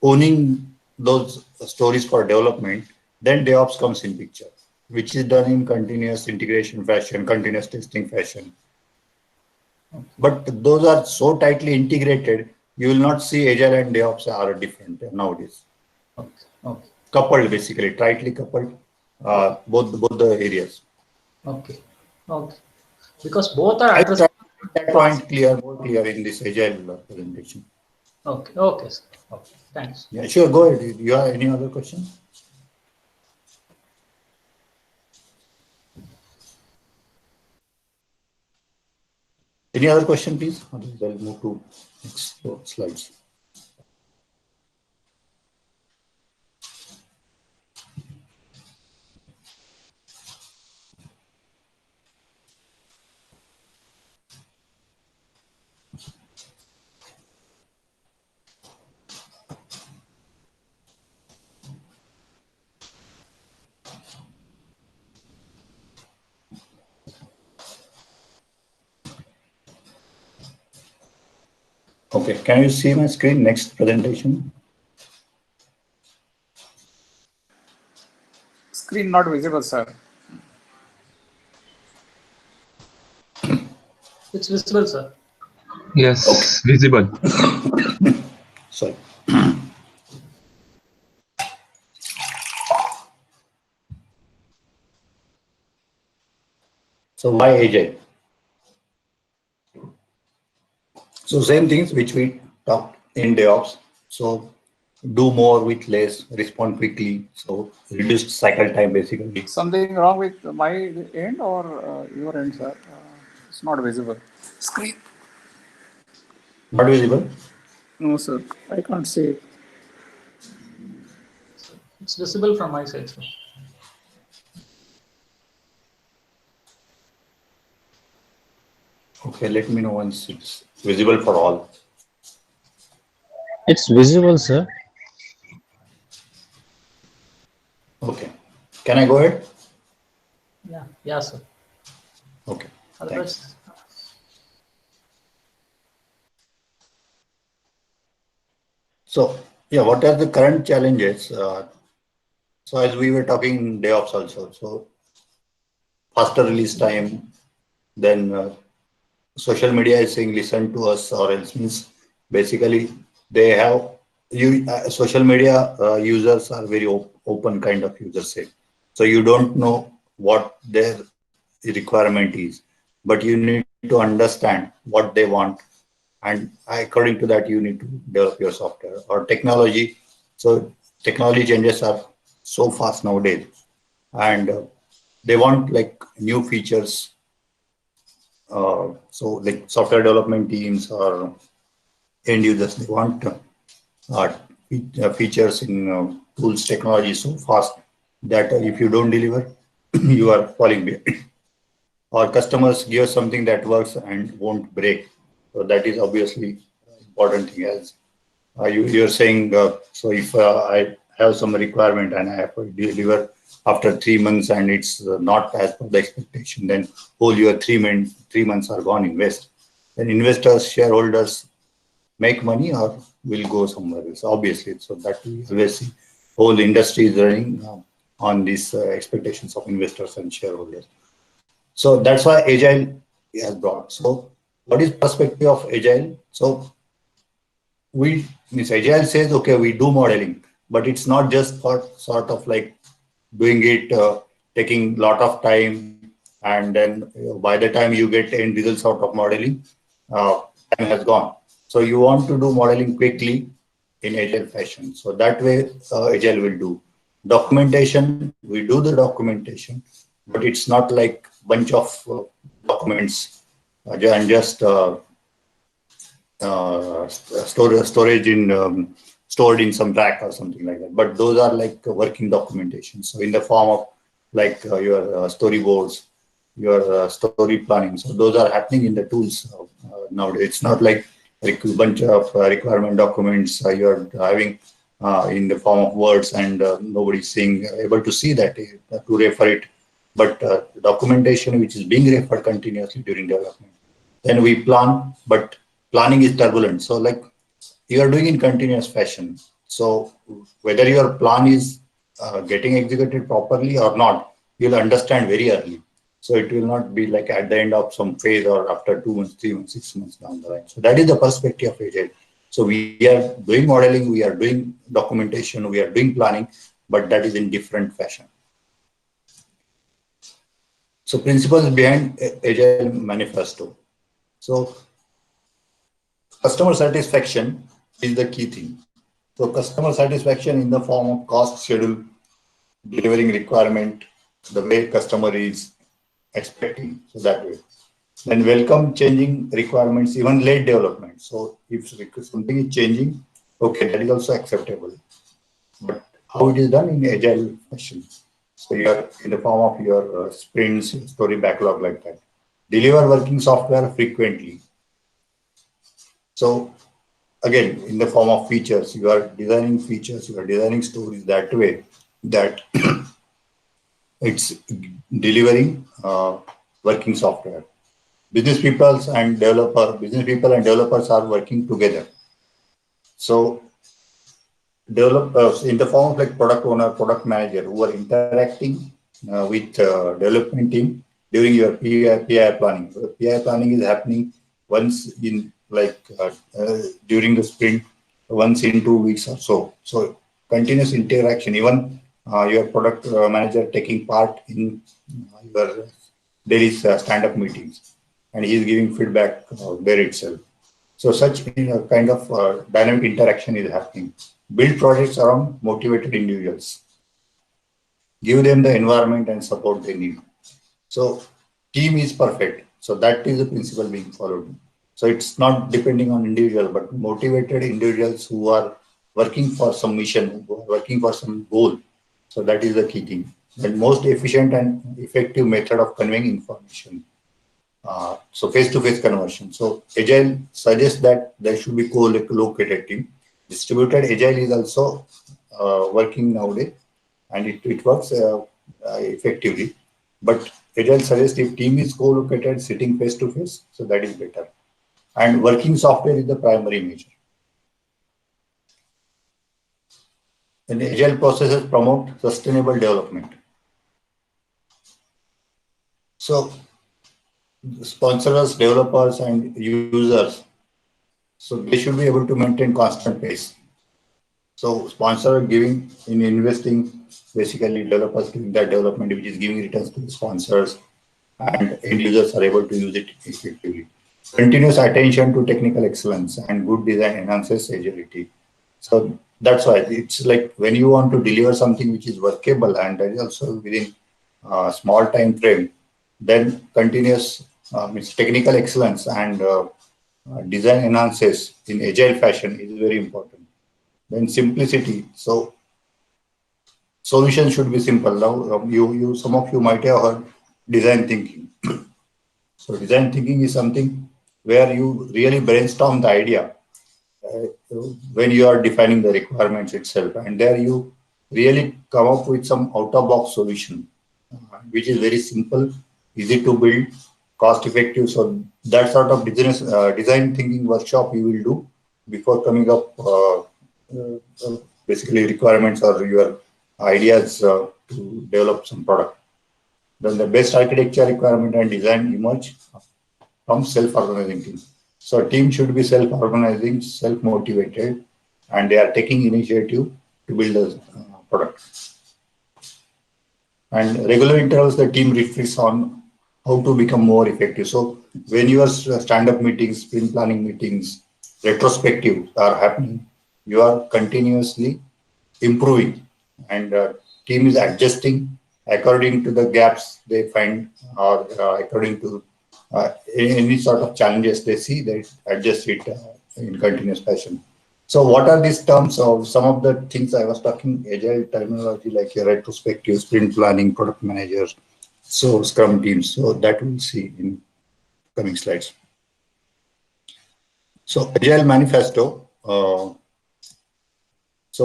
owning those stories for development, then DevOps comes in picture, which is done in continuous integration fashion, continuous testing fashion. But those are so tightly integrated, you will not see Agile and DevOps are different nowadays. Okay. Okay. Coupled, basically, tightly coupled, both the areas. Okay. Okay. Because both are I tried addressing. to make that point clear, more clear in this Agile presentation. Okay. Okay, sir. Okay. Thanks. Yeah, sure. Go ahead. You have any other question? Any other question, please? Otherwise, I'll move to next slides. Okay, can you see my screen? Next presentation. Screen not visible, sir. It's visible, sir. Yes, visible. Sorry. So why Agile? So same things which we talked in DevOps. So do more with less, respond quickly. So reduced cycle time, basically. Something wrong with my end or your end, sir? It's not visible. Screen. Not visible. No, sir. I can't see it. It's visible from my side, sir. Okay, let me know once it's visible for all. It's visible, sir. Okay. Can I go ahead? Yeah. Yeah, sir. Okay. Thanks. Otherwise, So yeah, what are the current challenges? So as we were talking in DevOps also, so faster release time, then social media is saying listen to us or else means basically they have social media users are very open kind of users say. So you don't know what their requirement is, but you need to understand what they want, and according to that you need to develop your software or technology. So technology changes are so fast nowadays, and they want like new features. So like software development teams or end users, they want features in tools technology so fast that if you don't deliver, you are falling behind. Or customers give something that works and won't break. So that is obviously important thing. As you're saying, so if I have some requirement and I have to deliver after 3 months and it's not as per the expectation, then whole your 3 months are gone in waste. Then investors, shareholders make money or will go somewhere else, obviously. So that we always see whole industry is running on these expectations of investors and shareholders. So that's why Agile has brought. So what is perspective of Agile? So Agile says, okay, we do modeling, but it's not just for sort of like doing it, taking lot of time, and then by the time you get end results out of modeling, time has gone. So you want to do modeling quickly in Agile fashion. So that way Agile will do. Documentation, we do the documentation, but it's not like bunch of documents and just storage in stored in some rack or something like that. But those are like working documentation. So in the form of like your storyboards, your story planning. So those are happening in the tools nowadays. It's not like a bunch of requirement documents you're having in the form of words and nobody's seeing able to see that to refer it. But documentation which is being referred continuously during development. Then we plan, but planning is turbulent. So like you are doing in continuous fashion. So whether your plan is getting executed properly or not, you'll understand very early. So it will not be like at the end of some phase or after 2 months, 3 months, 6 months down the line. So that is the perspective of Agile. So we are doing modeling, we are doing documentation, we are doing planning, but that is in different fashion. So principles behind Agile Manifesto. So customer satisfaction is the key thing. So customer satisfaction in the form of cost schedule, delivering requirement, the way customer is expecting, so that way. Then welcome changing requirements, even late development. So if something is changing, okay, that is also acceptable. But how it is done in Agile fashion. So you are in the form of your sprints, story backlog like that. Deliver working software frequently. So again, in the form of features, you are designing features, you are designing stories that way that it's delivering working software. Business people and developers are working together. So developers in the form of like product owner, product manager who are interacting with development team during your PI planning. So PI planning is happening once in like during the sprint, once in 2 weeks or so. So continuous interaction, even your product manager taking part in your daily stand-up meetings, and he is giving feedback there itself. So such kind of dynamic interaction is happening. Build projects around motivated individuals. Give them the environment and support they need. So team is perfect. So that is the principle being followed. So it's not depending on individual, but motivated individuals who are working for some mission, who are working for some goal. So that is the key thing. The most efficient and effective method of conveying information. So face-to-face conversion. So Agile suggests that there should be co-located team. Distributed Agile is also working nowadays, and it works effectively. But Agile suggests if team is co-located, sitting face-to-face, so that is better. And working software is the primary measure. And Agile processes promote sustainable development. So sponsors, developers, and users, so they should be able to maintain constant pace. So sponsor giving in investing, basically developers giving that development, which is giving returns to the sponsors, and end users are able to use it effectively. Continuous attention to technical excellence and good design enhances agility. So that's why it's like when you want to deliver something which is workable and that is also within a small time frame, then continuous means technical excellence and design enhances in agile fashion is very important. Then simplicity. So solution should be simple. Now some of you might have heard design thinking. So design thinking is something where you really brainstorm the idea when you are defining the requirements itself, and there you really come up with some out-of-box solution, which is very simple, easy to build, cost-effective. So that sort of business design thinking workshop you will do before coming up basically requirements or your ideas to develop some product. Then the best architecture requirement and design emerge from self-organizing team. So a team should be self-organizing, self-motivated, and they are taking initiative to build a product. And regular intervals, the team reflects on how to become more effective. So when your stand-up meetings, sprint planning meetings, retrospective are happening, you are continuously improving, and team is adjusting according to the gaps they find, or according to any sort of challenges they see, they adjust it in continuous fashion. So what are these terms of some of the things I was talking, agile terminology like a retrospective, sprint planning, product manager, so Scrum teams. So that we'll see in coming slides. So Agile Manifesto. So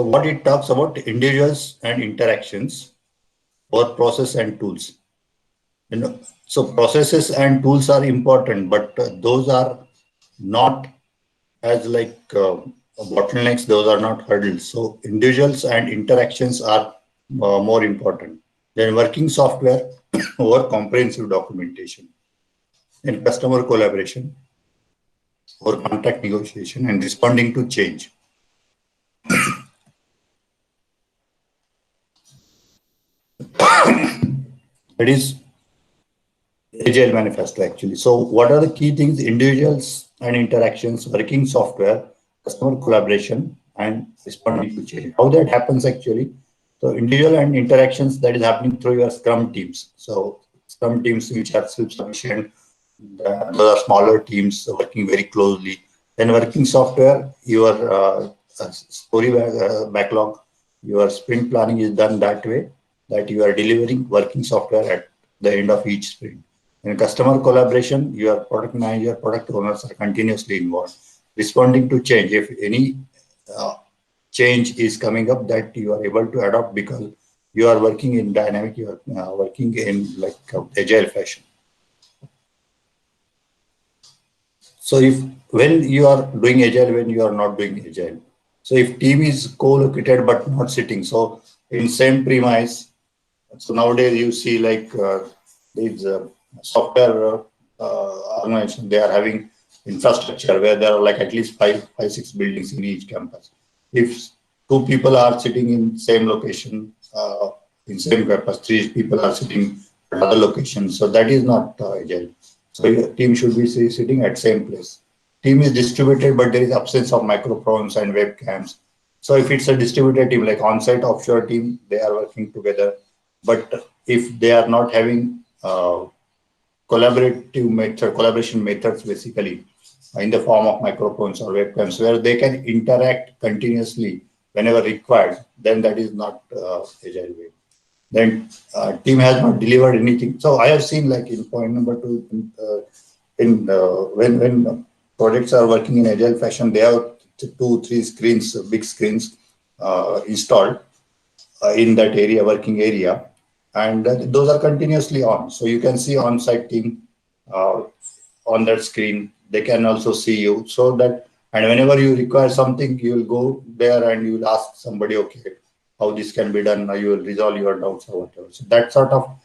what it talks about individuals and interactions or process and tools. So processes and tools are important, but those are not as like bottlenecks. Those are not hurdles. So individuals and interactions are more important. Then working software or comprehensive documentation and customer collaboration or contract negotiation and responding to change. That is Agile Manifesto actually. So what are the key things? Individuals and interactions, working software, customer collaboration, and responding to change. How that happens actually? So individual and interactions that is happening through your Scrum teams. So Scrum teams which are self-sufficient, those are smaller teams working very closely. Then working software, your story backlog, your sprint planning is done that way that you are delivering working software at the end of each sprint. In customer collaboration, your product manager, product owners are continuously involved, responding to change. If any change is coming up that you are able to adopt because you are working in dynamic, you are working in like agile fashion. So if when you are doing agile, when you are not doing agile. So if team is co-located but not sitting, so in same premise. So nowadays you see like these software organization, they are having infrastructure where there are like at least five, six buildings in each campus. If two people are sitting in same location, in same campus, three people are sitting at other locations. So that is not agile. So your team should be sitting at same place. Team is distributed, but there is absence of microphones and webcams. So if it's a distributed team, like on-site offshore team, they are working together. But if they are not having collaboration methods, basically in the form of microphones or webcams, where they can interact continuously whenever required, then that is not agile way. Then team has not delivered anything. So I have seen like in point number 2, when projects are working in agile fashion, they have 2-3 screens, big screens installed in that area, working area, and those are continuously on. So you can see on-site team on that screen. They can also see you, so that, and whenever you require something, you will go there and you will ask somebody, okay, how this can be done. You will resolve your doubts or whatever. So that sort of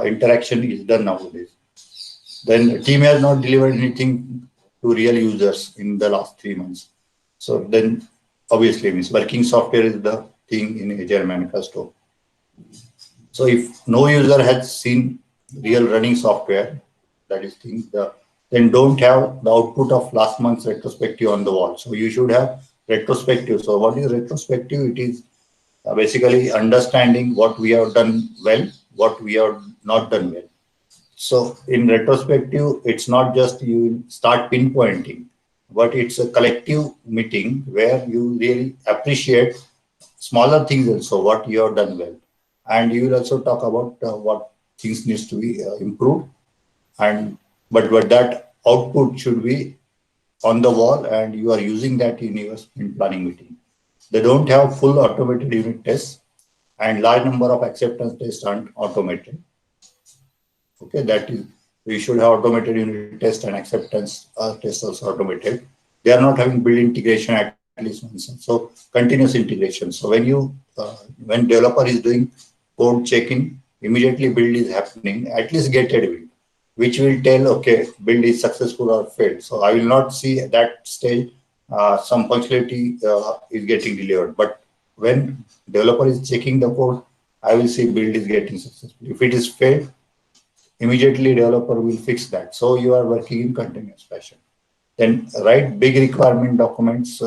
interaction is done nowadays. Then the team has not delivered anything to real users in the last 3 months. So then obviously means working software is the thing in Agile Manifesto. So if no user has seen real running software, that is thing, then don't have the output of last month's retrospective on the wall. So you should have retrospective. So what is retrospective? It is basically understanding what we have done well, what we have not done well. So in retrospective, it's not just you start pinpointing, but it's a collective meeting where you really appreciate smaller things also, what you have done well. And you will also talk about what things needs to be improved. And but that output should be on the wall, and you are using that in your sprint planning meeting. They don't have full automated unit tests, and large number of acceptance tests aren't automated. Okay, that is, we should have automated unit test and acceptance tests also automated. They are not having build integration at least once. So continuous integration. So when developer is doing code checking, immediately build is happening, at least get a build, which will tell, okay, build is successful or failed. So I will not see at that stage some functionality is getting delivered. But when developer is checking the code, I will see build is getting successful. If it is failed, immediately developer will fix that. So you are working in continuous fashion. Then write big requirement documents.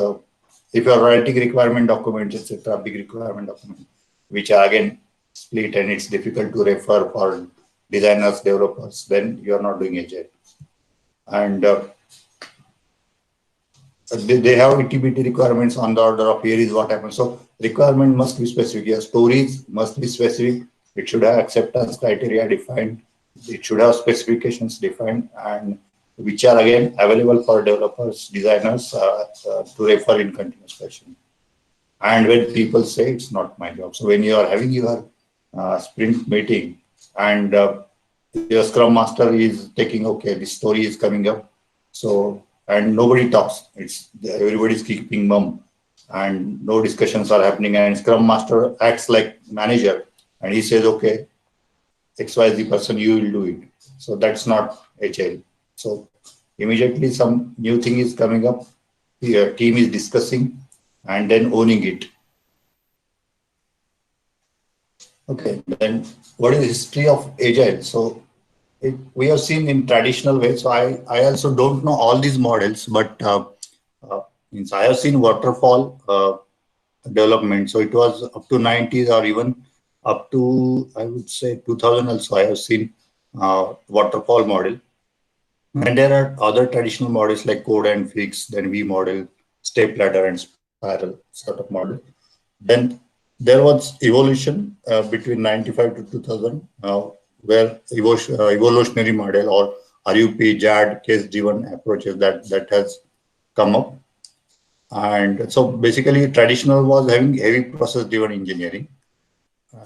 If you are writing requirement documents, etc., big requirement documents, which are again split and it's difficult to refer for designers, developers, then you are not doing agile. And they have itty-bitty requirements on the order of here is what happens. So requirement must be specific. Your stories must be specific. It should have acceptance criteria defined. It should have specifications defined, and which are again available for developers, designers to refer in continuous fashion. And when people say it's not my job, so when you are having your sprint meeting and your scrum master is taking, okay, this story is coming up, so and nobody talks, it's everybody's keeping mum and no discussions are happening, and scrum master acts like manager and he says, okay, XYZ person, you will do it. So that's not agile. So immediately some new thing is coming up, the team is discussing and then owning it. Okay, then what is the history of agile? So we have seen in traditional way. So I also don't know all these models, but means I have seen waterfall development. So it was up to 90s or even up to, I would say, 2000 also. I have seen waterfall model. And there are other traditional models like code and fix, then V model, step ladder and spiral sort of model. Then there was evolution between 95 to 2000, where evolutionary model or RUP, JAD, case-driven approaches that has come up. And so basically traditional was having heavy process-driven engineering.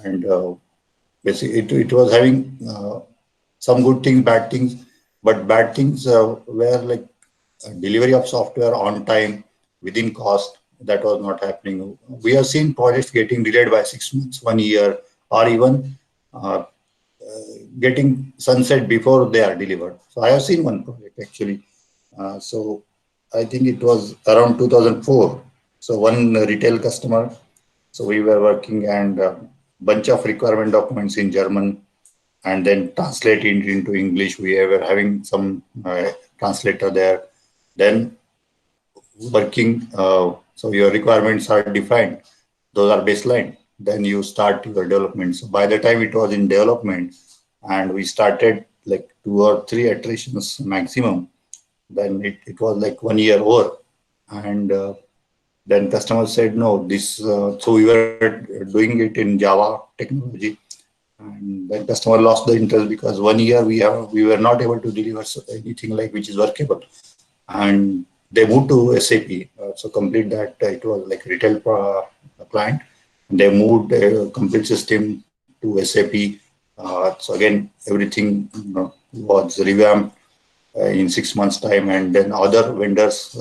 And basically it was having some good things, bad things, but bad things were like delivery of software on time, within cost. That was not happening. We have seen projects getting delayed by 6 months, 1 year, or even getting sunset before they are delivered. So I have seen one project actually. So I think it was around 2004. So one retail customer. So we were working and bunch of requirement documents in German and then translate it into English. We were having some translator there. Then working, so your requirements are defined. Those are baseline. Then you start your development. So by the time it was in development and we started like 2 or 3 iterations maximum, then it was like 1 year over. And then customer said, no, this, so we were doing it in Java technology. And then customer lost the interest because 1 year we were not able to deliver anything like which is workable. And they moved to SAP. So complete that, it was like retail client. They moved a complete system to SAP. So again, everything was revamped in 6 months time, and then other vendors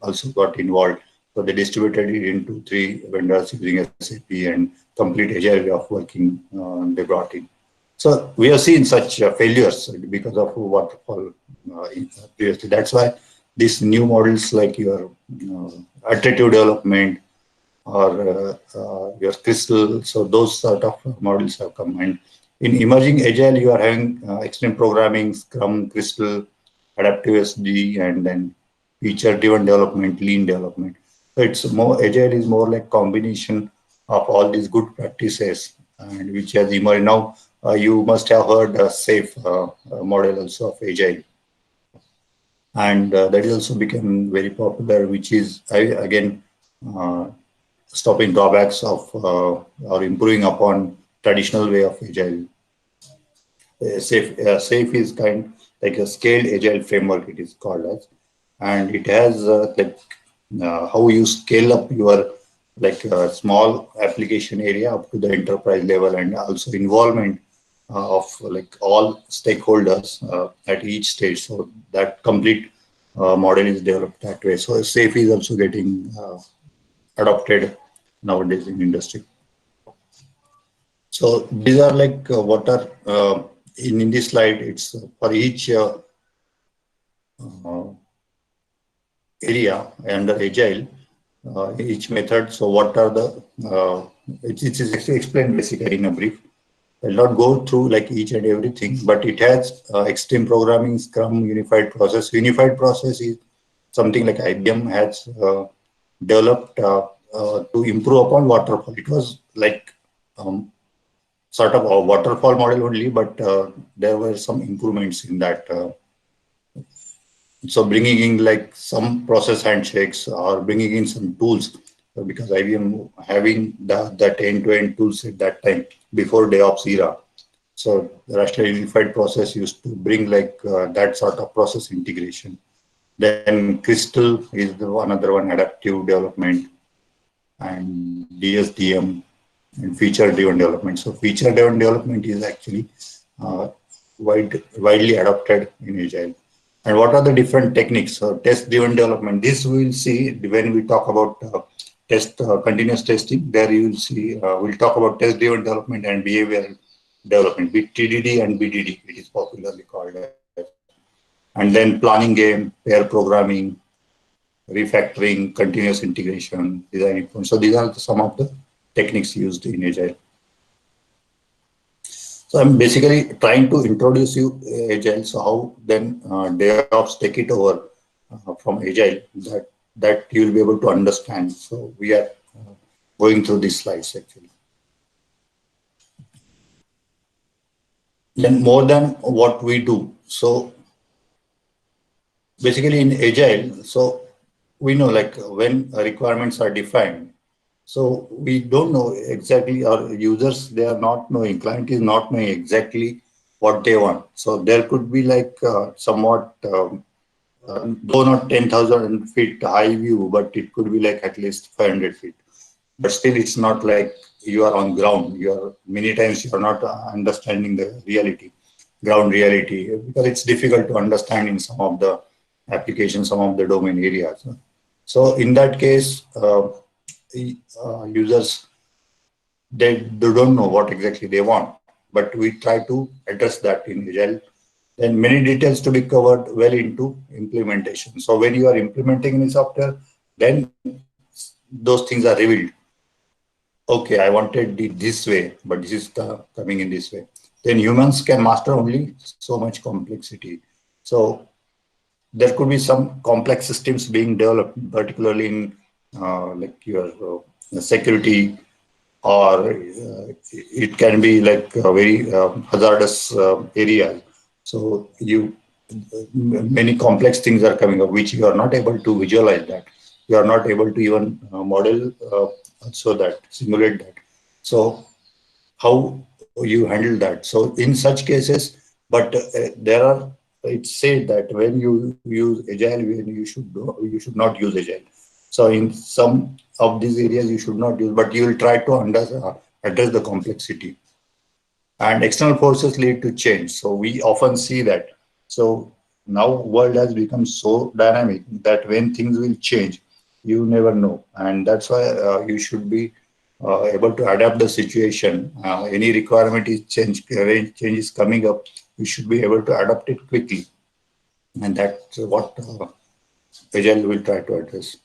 also got involved. So they distributed it into 3 vendors using SAP, and complete agile way of working they brought in. So we have seen such failures because of waterfall previously. That's why these new models like your iterative development or your Crystal, so those sort of models have come. And in emerging agile, you are having extreme programming, Scrum, Crystal, adaptive SD, and then feature-driven development, lean development. So it's more, agile is more like combination of all these good practices, and which has emerged now. You must have heard SAFe model also of agile. And that is also become very popular, which is again stopping drawbacks of or improving upon traditional way of agile. SAFe is kind like a scaled agile framework, it is called as, and it has like how you scale up your like small application area up to the enterprise level, and also involvement of like all stakeholders at each stage. So that complete model is developed that way. So SAFe is also getting adopted nowadays in industry. So these are like what are in this slide. It's for each area under agile, each method. So what are the it is explained basically in a brief. I'll not go through like each and everything, but it has extreme programming, Scrum, unified process. Unified process is something like IBM has developed to improve upon waterfall. It was like sort of a waterfall model only, but there were some improvements in that So bringing in like some process handshakes or bringing in some tools, because IBM having that end-to-end tools at that time before DevOps era. So the rational unified process used to bring like that sort of process integration. Then Crystal is another one, adaptive development, and DSDM and feature-driven development. So feature-driven development is actually uh, widely adopted in Agile. And what are the different techniques? So test-driven development. This we will see when we talk about continuous testing. There you will see we'll talk about test-driven development and behavioral development with TDD and BDD. It is popularly called as. And then planning game, pair programming, refactoring, continuous integration, design. So these are some of the techniques used in Agile. So I'm basically trying to introduce you Agile. So how then DevOps take it over from Agile, that you'll be able to understand. So we are going through these slides actually. Then more than what we do. So basically in Agile, so we know like when requirements are defined, so we don't know exactly, our users, they are not knowing, client is not knowing exactly what they want. So there could be like somewhat, though not 10,000 feet high view, but it could be like at least 500 feet. But still it's not like you are on ground. You are many times you are not understanding the reality, ground reality, because it's difficult to understand in some of the applications, some of the domain areas. So in that case, users, they don't know what exactly they want, but we try to address that in Agile. Then many details to be covered well into implementation. So when you are implementing any software, then those things are revealed. Okay, I wanted it this way, but this is coming in this way. Then humans can master only so much complexity. So there could be some complex systems being developed, particularly in like your security, or it can be like a very hazardous area. So many complex things are coming up, which you are not able to visualize that. You are not able to even model so that simulate that. So how you handle that? So in such cases, but there are, it's said that when you use Agile, when you should not use Agile. So in some of these areas you should not use, but you will try to address the complexity. And external forces lead to change. So we often see that. So now world has become so dynamic that when things will change, you never know. And that's why you should be able to adapt the situation. Any requirement is change is coming up, you should be able to adapt it quickly. And that's what Agile will try to address.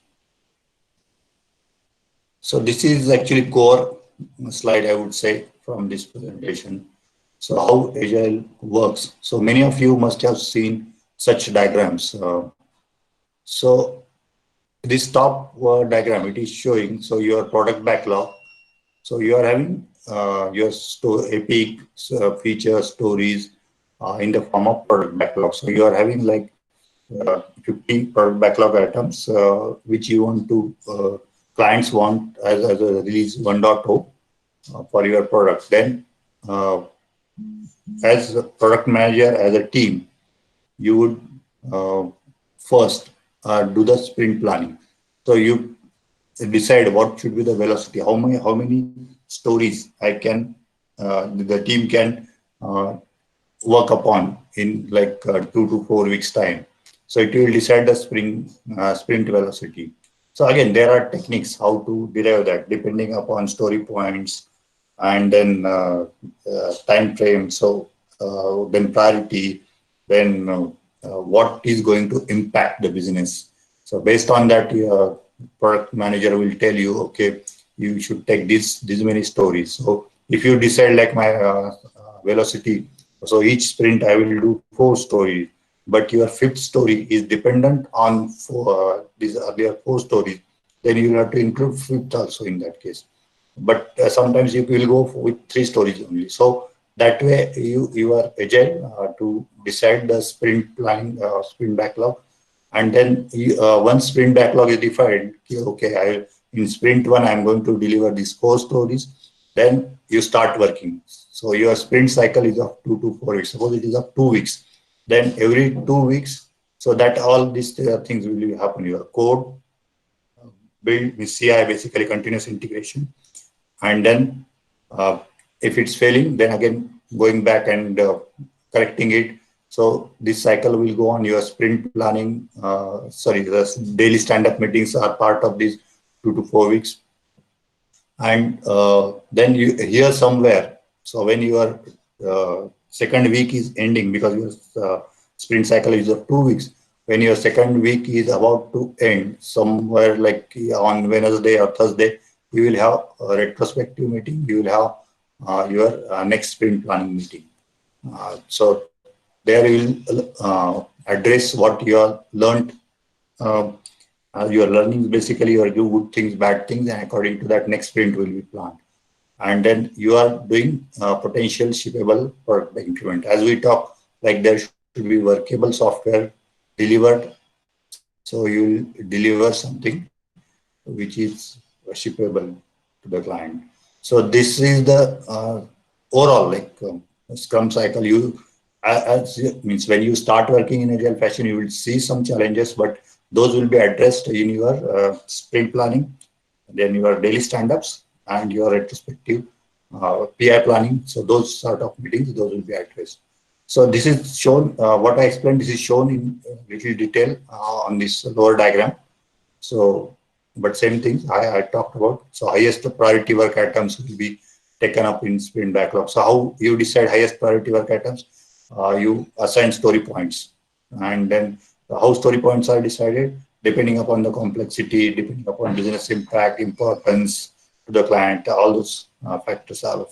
So this is actually core slide, I would say, from this presentation. So how Agile works. So many of you must have seen such diagrams. So this top diagram, it is showing, so your product backlog. So you are having your epic feature stories in the form of product backlog. So you are having like 50 product backlog items, which you want to, clients want as a release 1.0 for your product. Then as a product manager, as a team, you would first do the sprint planning. So you decide what should be the velocity, how many stories the team can work upon in like 2 to 4 weeks time. So it will decide the sprint velocity. So again, there are techniques how to derive that depending upon story points, and then time frame. So then priority, then what is going to impact the business. So based on that, your product manager will tell you, okay, you should take these many stories. So if you decide like my velocity, so each sprint I will do 4 stories, but your 5th story is dependent on these earlier 4 stories, then you will have to include 5th also in that case. But sometimes you will go with 3 stories only. So that way you are agile to decide the sprint planning, sprint backlog, And then once sprint backlog is defined, okay, in sprint 1, I'm going to deliver these 4 stories. Then you start working. So your sprint cycle is of 2 to 4 weeks. Suppose it is of 2 weeks. Then every 2 weeks, so that all these things will happen. Your code build with CI, basically continuous integration. And then if it's failing, then again going back and correcting it. So this cycle will go on. Your sprint planning, the daily stand-up meetings are part of these 2 to 4 weeks. And then you here somewhere, so when your second week is ending, because your sprint cycle is of 2 weeks, when your second week is about to end, somewhere like on Wednesday or Thursday, you will have a retrospective meeting. You will have your next sprint planning meeting. So there you will address what you have learned. Your learnings, basically your good things, bad things, and according to that, next sprint will be planned. And then you are doing potential shippable product increment. As we talk, like there should be workable software delivered. So you will deliver something which is shippable to the client. So this is the overall Scrum cycle. Means when you start working in agile fashion, you will see some challenges, but those will be addressed in your sprint planning, then your daily stand-ups and your retrospective PI planning. So those sort of meetings, those will be addressed. So this is shown, what I explained, this is shown in little detail on this lower diagram. So, but same thing I talked about. So highest priority work items will be taken up in sprint backlog. So how you decide highest priority work items? You assign story points, and then how story points are decided depending upon the complexity, depending upon business impact, importance to the client. All those factors are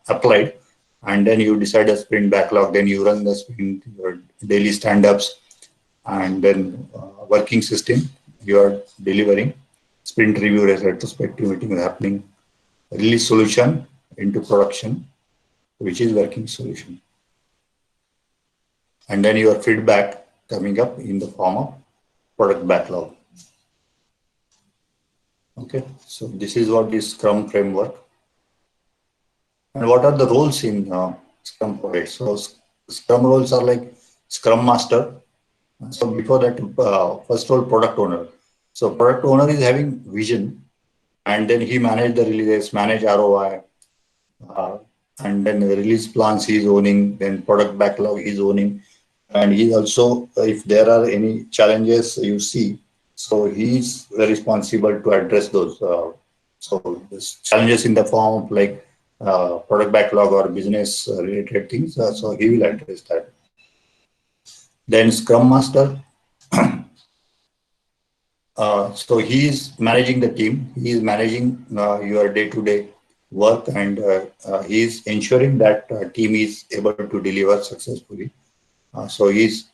applied, and then you decide a sprint backlog. Then you run the sprint, your daily stand-ups, and then working system. You are delivering sprint review, retrospective meeting is happening, release solution into production, which is working solution. And then your feedback coming up in the form of product backlog. Okay, so this is what is Scrum framework. And what are the roles in Scrum project? So Scrum roles are like Scrum Master. So before that, first role, product owner. So product owner is having vision, and then he manage the releases, manage ROI, and then the release plans he's owning, then product backlog he's owning. And he also, if there are any challenges you see, so he's responsible to address those. So this challenges in the form of like product backlog or business related things. So he will address that. Then Scrum Master. So he is managing the team. He is managing your day-to-day work, and he is ensuring that team is able to deliver successfully. So he's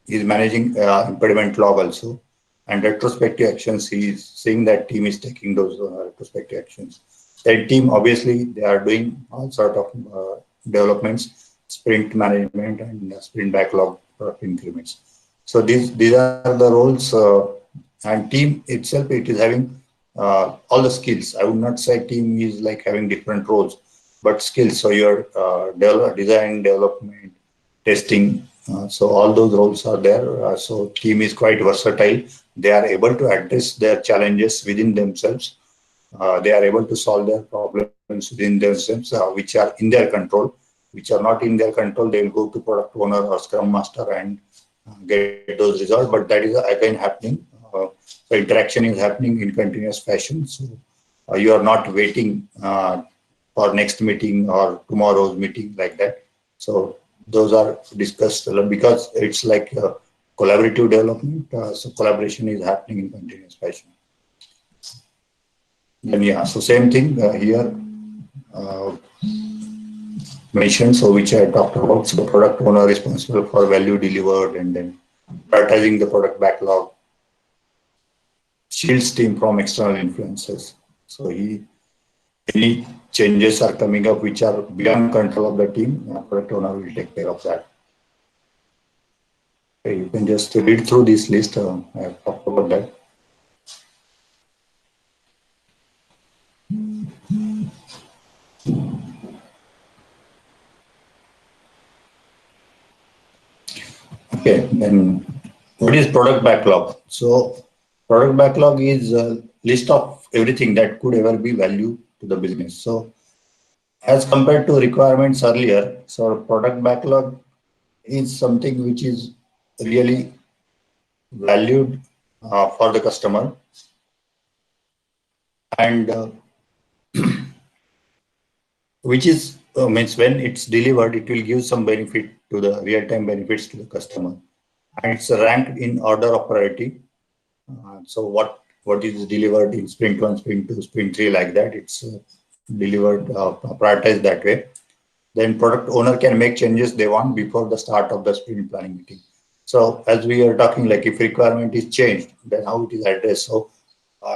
managing impediment log also, and retrospective actions. He is seeing that team is taking those retrospective actions. That team, obviously, they are doing all sort of developments, sprint management, and sprint backlog increments. So these are the roles, and team itself, it is having all the skills. I would not say team is like having different roles, but skills. So your design, development, testing. So all those roles are there. So team is quite versatile. They are able to address their challenges within themselves. They are able to solve their problems within themselves, which are in their control. Which are not in their control, they will go to product owner or Scrum Master and get those results. But that is again happening. So interaction is happening in continuous fashion. So you are not waiting for next meeting or tomorrow's meeting like that. So those are discussed because it's like collaborative development. So collaboration is happening in continuous fashion. And yeah, so same thing here mentioned. So which I talked about. So the product owner responsible for value delivered, and then prioritizing the product backlog. Shields team from external influences. So any changes are coming up which are beyond control of the team, product owner will take care of that. Okay, you can just read through this list. I have talked about that. Okay, then what is product backlog? So product backlog is a list of everything that could ever be value to the business. So as compared to requirements earlier, so product backlog is something which is really valued for the customer, and which is means when it's delivered, it will give some benefit to the real-time benefits to the customer, and it's ranked in order of priority. So what is delivered in sprint 1, sprint 2, sprint 3, like that, it's delivered, prioritized that way. Then product owner can make changes they want before the start of the sprint planning meeting. So as we are talking, like if requirement is changed, then how it is addressed. So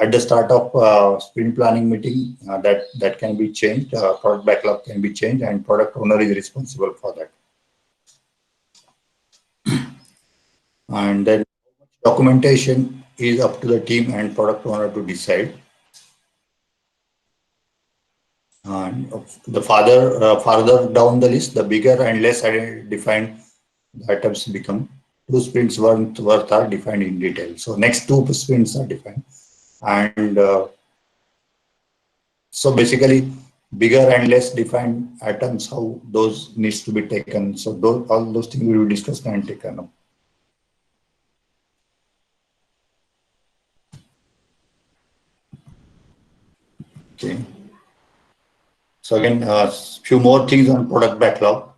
at the start of sprint planning meeting, that can be changed. Product backlog can be changed, and product owner is responsible for that. And then documentation is up to the team and product owner to decide. And the farther down the list, the bigger and less defined the items become. 2 sprints worth are defined in detail. So next 2 sprints are defined, and so basically bigger and less defined items, how those needs to be taken. So all those things we will discuss and taken up. Okay. So again, few more things on product backlog.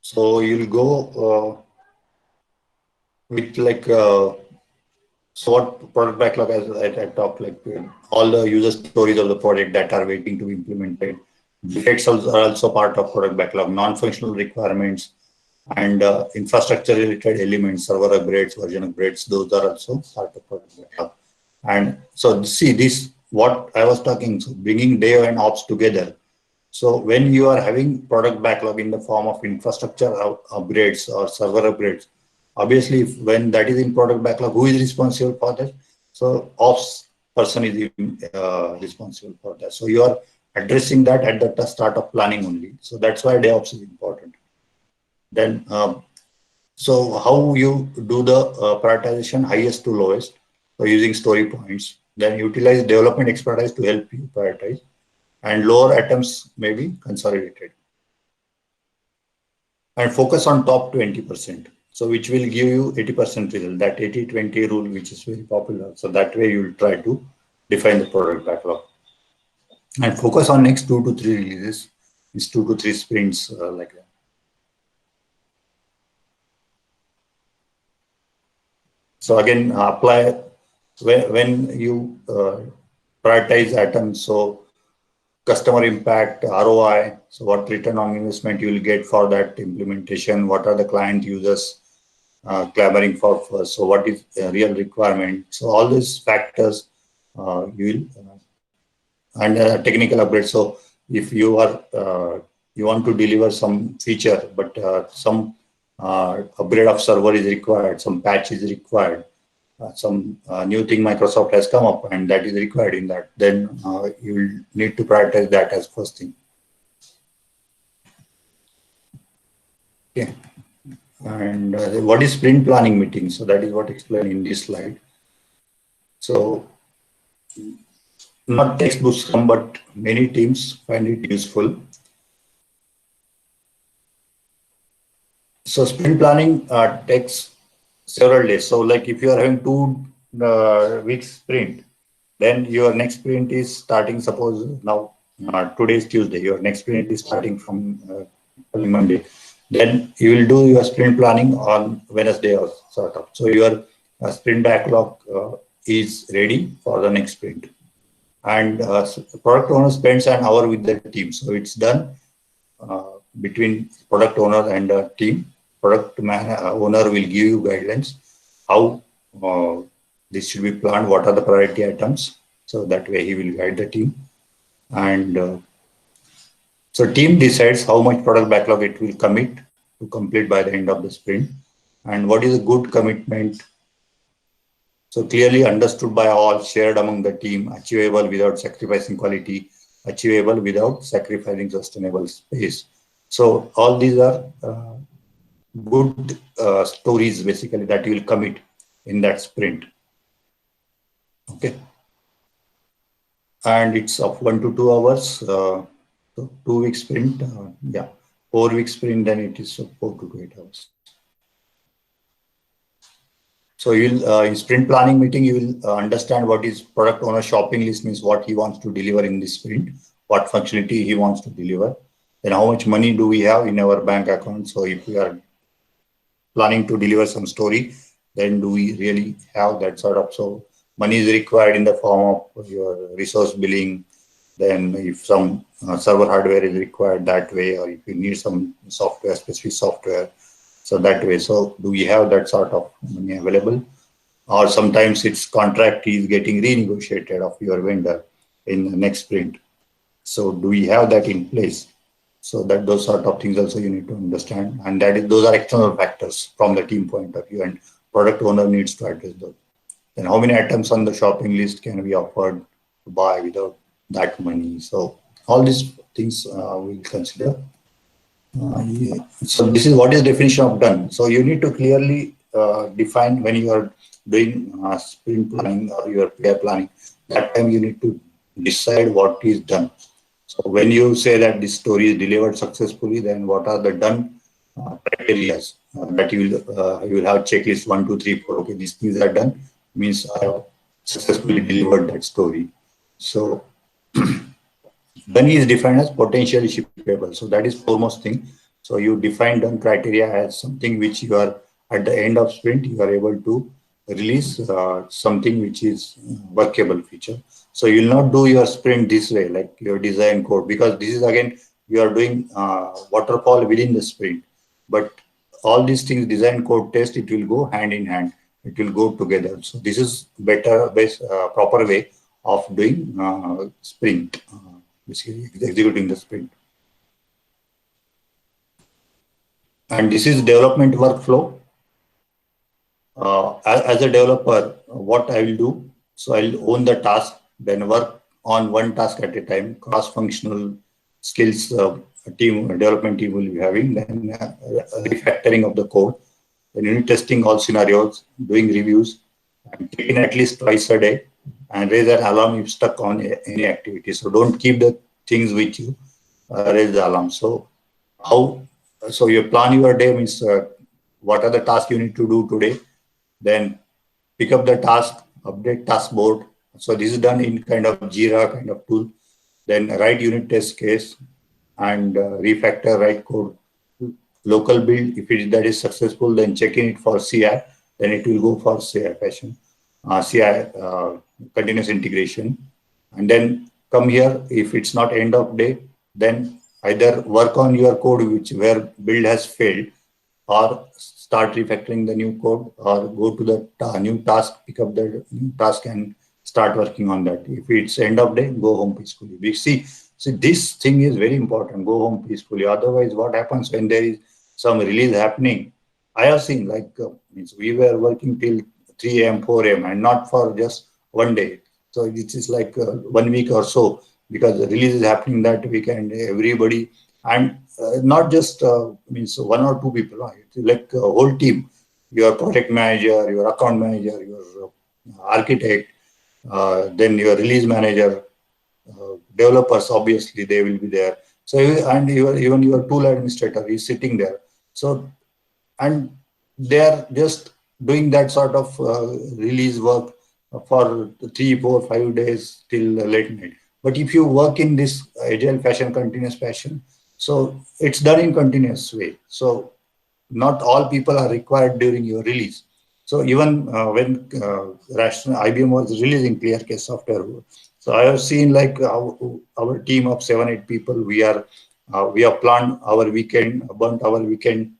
So you'll go with like so what product backlog, as I talked, like all the user stories of the project that are waiting to be implemented. Defects are also part of product backlog. Non-functional requirements and infrastructure related elements, server upgrades, version upgrades, those are also part of product backlog. And so see this, what I was talking, so bringing dev and ops together. So when you are having product backlog in the form of infrastructure upgrades or server upgrades, obviously when that is in product backlog, who is responsible for that? So ops person is responsible for that. So you are addressing that at the start of planning only. So that's why DevOps is important. Then, so how you do the prioritization highest to lowest? So using story points, then utilize development expertise to help you prioritize, and lower items may be consolidated. And focus on top 20%. So which will give you 80% result, that 80-20 rule, which is very popular. So that way you will try to define the product backlog. And focus on next 2 to 3 releases, is 2 to 3 sprints like that. So again, apply when you prioritize items. So customer impact, ROI, so what return on investment you will get for that implementation, what are the client users clamoring for first, so what is the real requirement. So all these factors you will, and technical upgrade. So if you are you want to deliver some feature, but some upgrade of server is required, some patch is required, some new thing Microsoft has come up and that is required in that, then you will need to prioritize that as first thing. Okay. And what is sprint planning meeting? So that is what explained in this slide. So not textbooks, but many teams find it useful. So sprint planning takes several days. So like if you are having 2 weeks sprint, then your next sprint is starting, suppose now today is Tuesday, your next sprint is starting from Monday. Then you will do your sprint planning on Wednesday or sort of. So your sprint backlog is ready for the next sprint. And product owner spends an hour with the team. So it's done between product owner and the team. Product owner will give you guidelines how this should be planned, what are the priority items. So that way he will guide the team. And so team decides how much product backlog it will commit to complete by the end of the sprint. and what is a good commitment. So clearly understood by all, shared among the team, achievable without sacrificing quality, achievable without sacrificing sustainable space. So all these are good stories basically that you will commit in that sprint. Okay. And it's of 1 to 2 hours. So 2 week sprint, 4 week sprint, then it is 4 to 8 hours. So you'll in sprint planning meeting, you will understand what is product owner shopping list means, what he wants to deliver in this sprint, what functionality he wants to deliver, then how much money do we have in our bank account. So if we are planning to deliver some story, then do we really have that sort of, so money is required in the form of your resource billing. Then if some server hardware is required that way, or if you need some software, specific software, so that way. So do we have that sort of money available? Or sometimes its contract is getting renegotiated of your vendor in the next sprint. So do we have that in place? So that those sort of things also you need to understand. And that is, those are external factors from the team point of view, and product owner needs to address those. Then how many items on the shopping list can be offered to buy without that money? So all these things we'll consider. So this is what is definition of done. So you need to clearly define when you are doing sprint planning or your peer planning. That time you need to decide what is done. So when you say that this story is delivered successfully, then what are the done criteria that you will have checklist 1, 2, 3, 4. Okay, these things are done, means I have successfully delivered that story. So done is defined as potentially shippable. So that is foremost thing. So you define done criteria as something which you are at the end of sprint, you are able to release something which is workable feature. So you will not do your sprint this way, like your design code, because this is again, you are doing waterfall within the sprint. But all these things, design code test, it will go hand in hand. It will go together. So this is better, proper way of doing sprint, basically executing the sprint. And this is development workflow. As a developer, what I will do, so I'll own the task, then work on one task at a time, cross-functional skills development team will be having, then refactoring of the code, then unit testing all scenarios, doing reviews, and check in at least twice a day, and raise an alarm if stuck on any activity. So don't keep the things with you, raise the alarm. So so you plan your day means what are the tasks you need to do today, then pick up the task, update task board. So this is done in kind of Jira kind of tool. Then write unit test case and refactor, write code, local build. If that is successful, then check in it for CI. Then it will go for CI fashion, CI continuous integration. And then come here. If it's not end of day, then either work on your code where build has failed, or start refactoring the new code, or go to the new task, pick up the new task and start working on that. If it's end of day, go home peacefully. We see this thing is very important, go home peacefully. Otherwise, what happens when there is some release happening? I have seen like we were working till 3 a.m., 4 a.m. and not for just one day. So it is like 1 week or so, because the release is happening that weekend, everybody, and not just means 1 or 2 people, it's like a whole team, your project manager, your account manager, your architect, then your release manager, developers, obviously they will be there. So, and even your tool administrator is sitting there. So, and they are just doing that sort of release work for 3, 4, 5 days till late night. But if you work in this agile fashion, continuous fashion, so it's done in continuous way. So not all people are required during your release. So even when IBM was releasing ClearCase software, so I have seen like our team of 7, 8 people, we have planned our weekend, burnt our weekend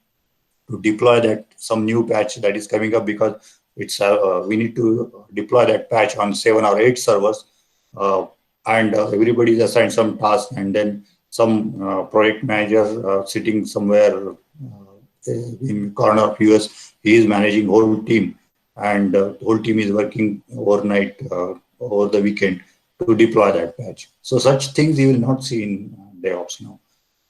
to deploy that some new patch that is coming up, because it's we need to deploy that patch on 7 or 8 servers, and everybody is assigned some task, and then some project manager sitting somewhere in corner of US. He is managing whole team, and the whole team is working overnight over the weekend to deploy that patch. So such things you will not see in DevOps now,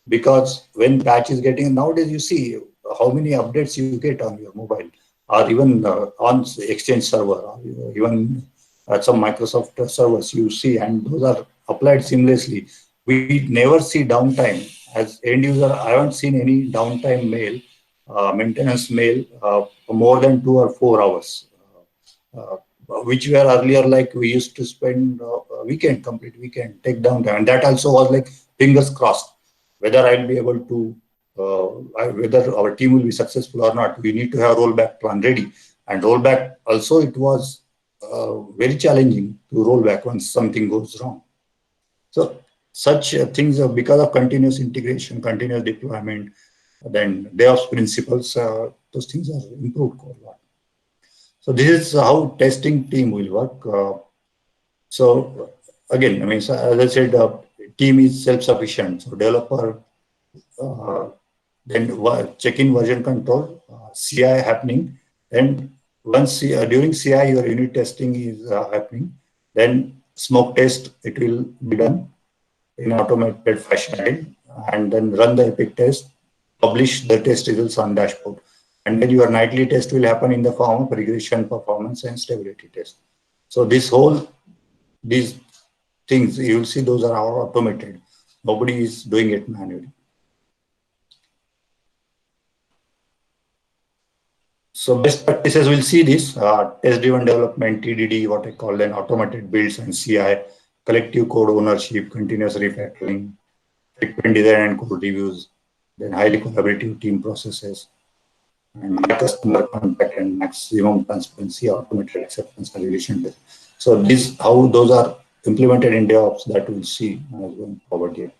because when patch is getting nowadays, you see how many updates you get on your mobile, or even on Exchange server, or even at some Microsoft servers you see, and those are applied seamlessly. We never see downtime. As end user, I haven't seen any downtime mail, maintenance mail more than 2 or 4 hours, uh, which were earlier like we used to spend a weekend, complete weekend, take downtime. And that also was like fingers crossed, whether I'll be able to, whether our team will be successful or not. We need to have rollback plan ready. And rollback also, it was very challenging to roll back once something goes wrong. So such things are because of continuous integration, continuous deployment, then DevOps principles, those things are improved a lot. So this is how testing team will work. So again, I mean, so as I said, team is self-sufficient. So developer, then check-in version control, CI happening. And once during CI, your unit testing is happening, then smoke test, it will be done in automated fashion, and then run the epic test, publish the test results on dashboard. And then your nightly test will happen in the form of regression, performance, and stability test. So these things, you will see those are all automated. Nobody is doing it manually. So best practices, we'll see this, test-driven development, TDD, what I call then automated builds and CI, collective code ownership, continuous refactoring, frequent design and code reviews, then highly collaborative team processes, and customer contact and maximum transparency, automated acceptance validation test. So this, how those are implemented in DevOps, that we'll see going forward here.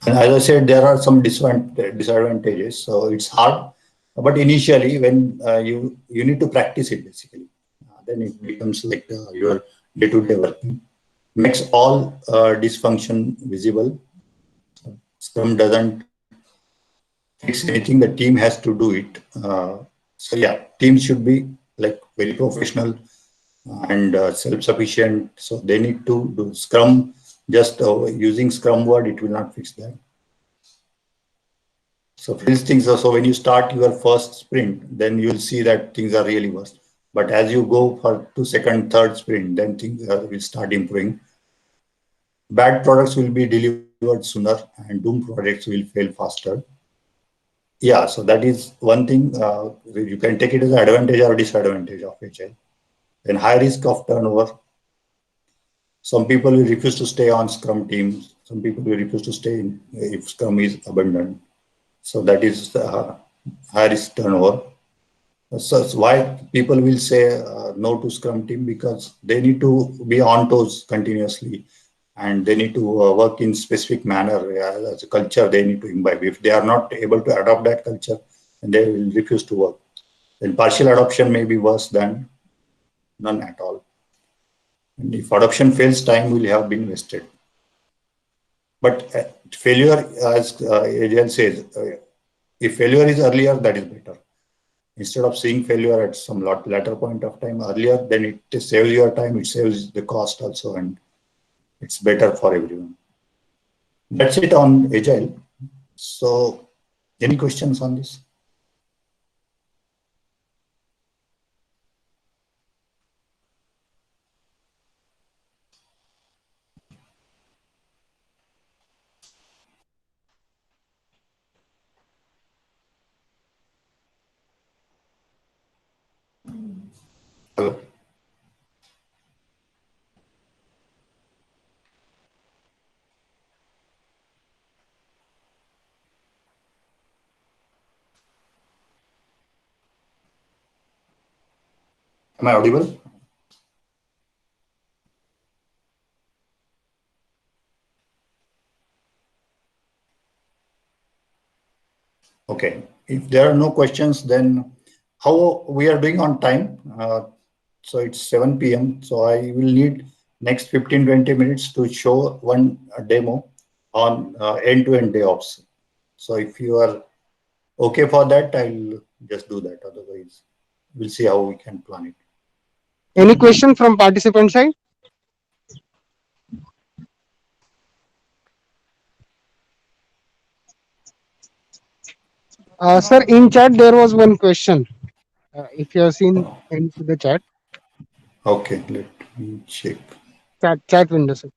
And as I said, there are some disadvantages. So it's hard, but initially when you need to practice it basically, then it becomes like your day-to-day working. Makes all dysfunction visible. Scrum doesn't fix anything, the team has to do it. So yeah, teams should be like very professional and self-sufficient. So they need to do Scrum. Just using Scrum word, it will not fix that. So these things are, so when you start your first sprint, then you'll see that things are really worse. But as you go to second, third sprint, then things will start improving. Bad products will be delivered sooner, and doomed projects will fail faster. Yeah, so that is one thing. You can take it as an advantage or disadvantage of Agile. Then high risk of turnover. Some people will refuse to stay on Scrum teams. Some people will refuse to stay in if Scrum is abandoned. So that is high risk turnover. So that's why people will say no to Scrum team, because they need to be on toes continuously, and they need to work in specific manner as a culture they need to imbibe. If they are not able to adopt that culture, then they will refuse to work. Then partial adoption may be worse than none at all. And if adoption fails, time will have been wasted. But failure, as Agile says, if failure is earlier, that is better. Instead of seeing failure at some later point of time earlier, then it saves your time, it saves the cost also, and it's better for everyone. That's it on Agile. So, any questions on this? Hello? Am I audible? Okay. If there are no questions, then how we are doing on time? So it's 7 p.m. So I will need next 15-20 minutes to show one demo on end-to-end DevOps. So if you are okay for that, I'll just do that. Otherwise, we'll see how we can plan it. Any question from participant side? Sir, in chat there was one question. If you have seen into the Okay, let me check. chat window, sir.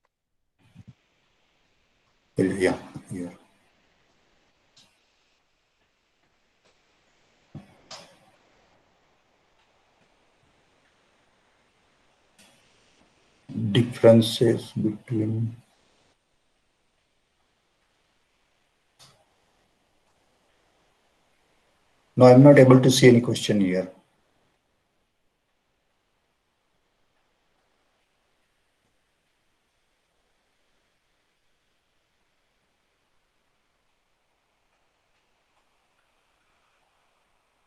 Yeah, yeah. Differences between. No, I'm not able to see any question here.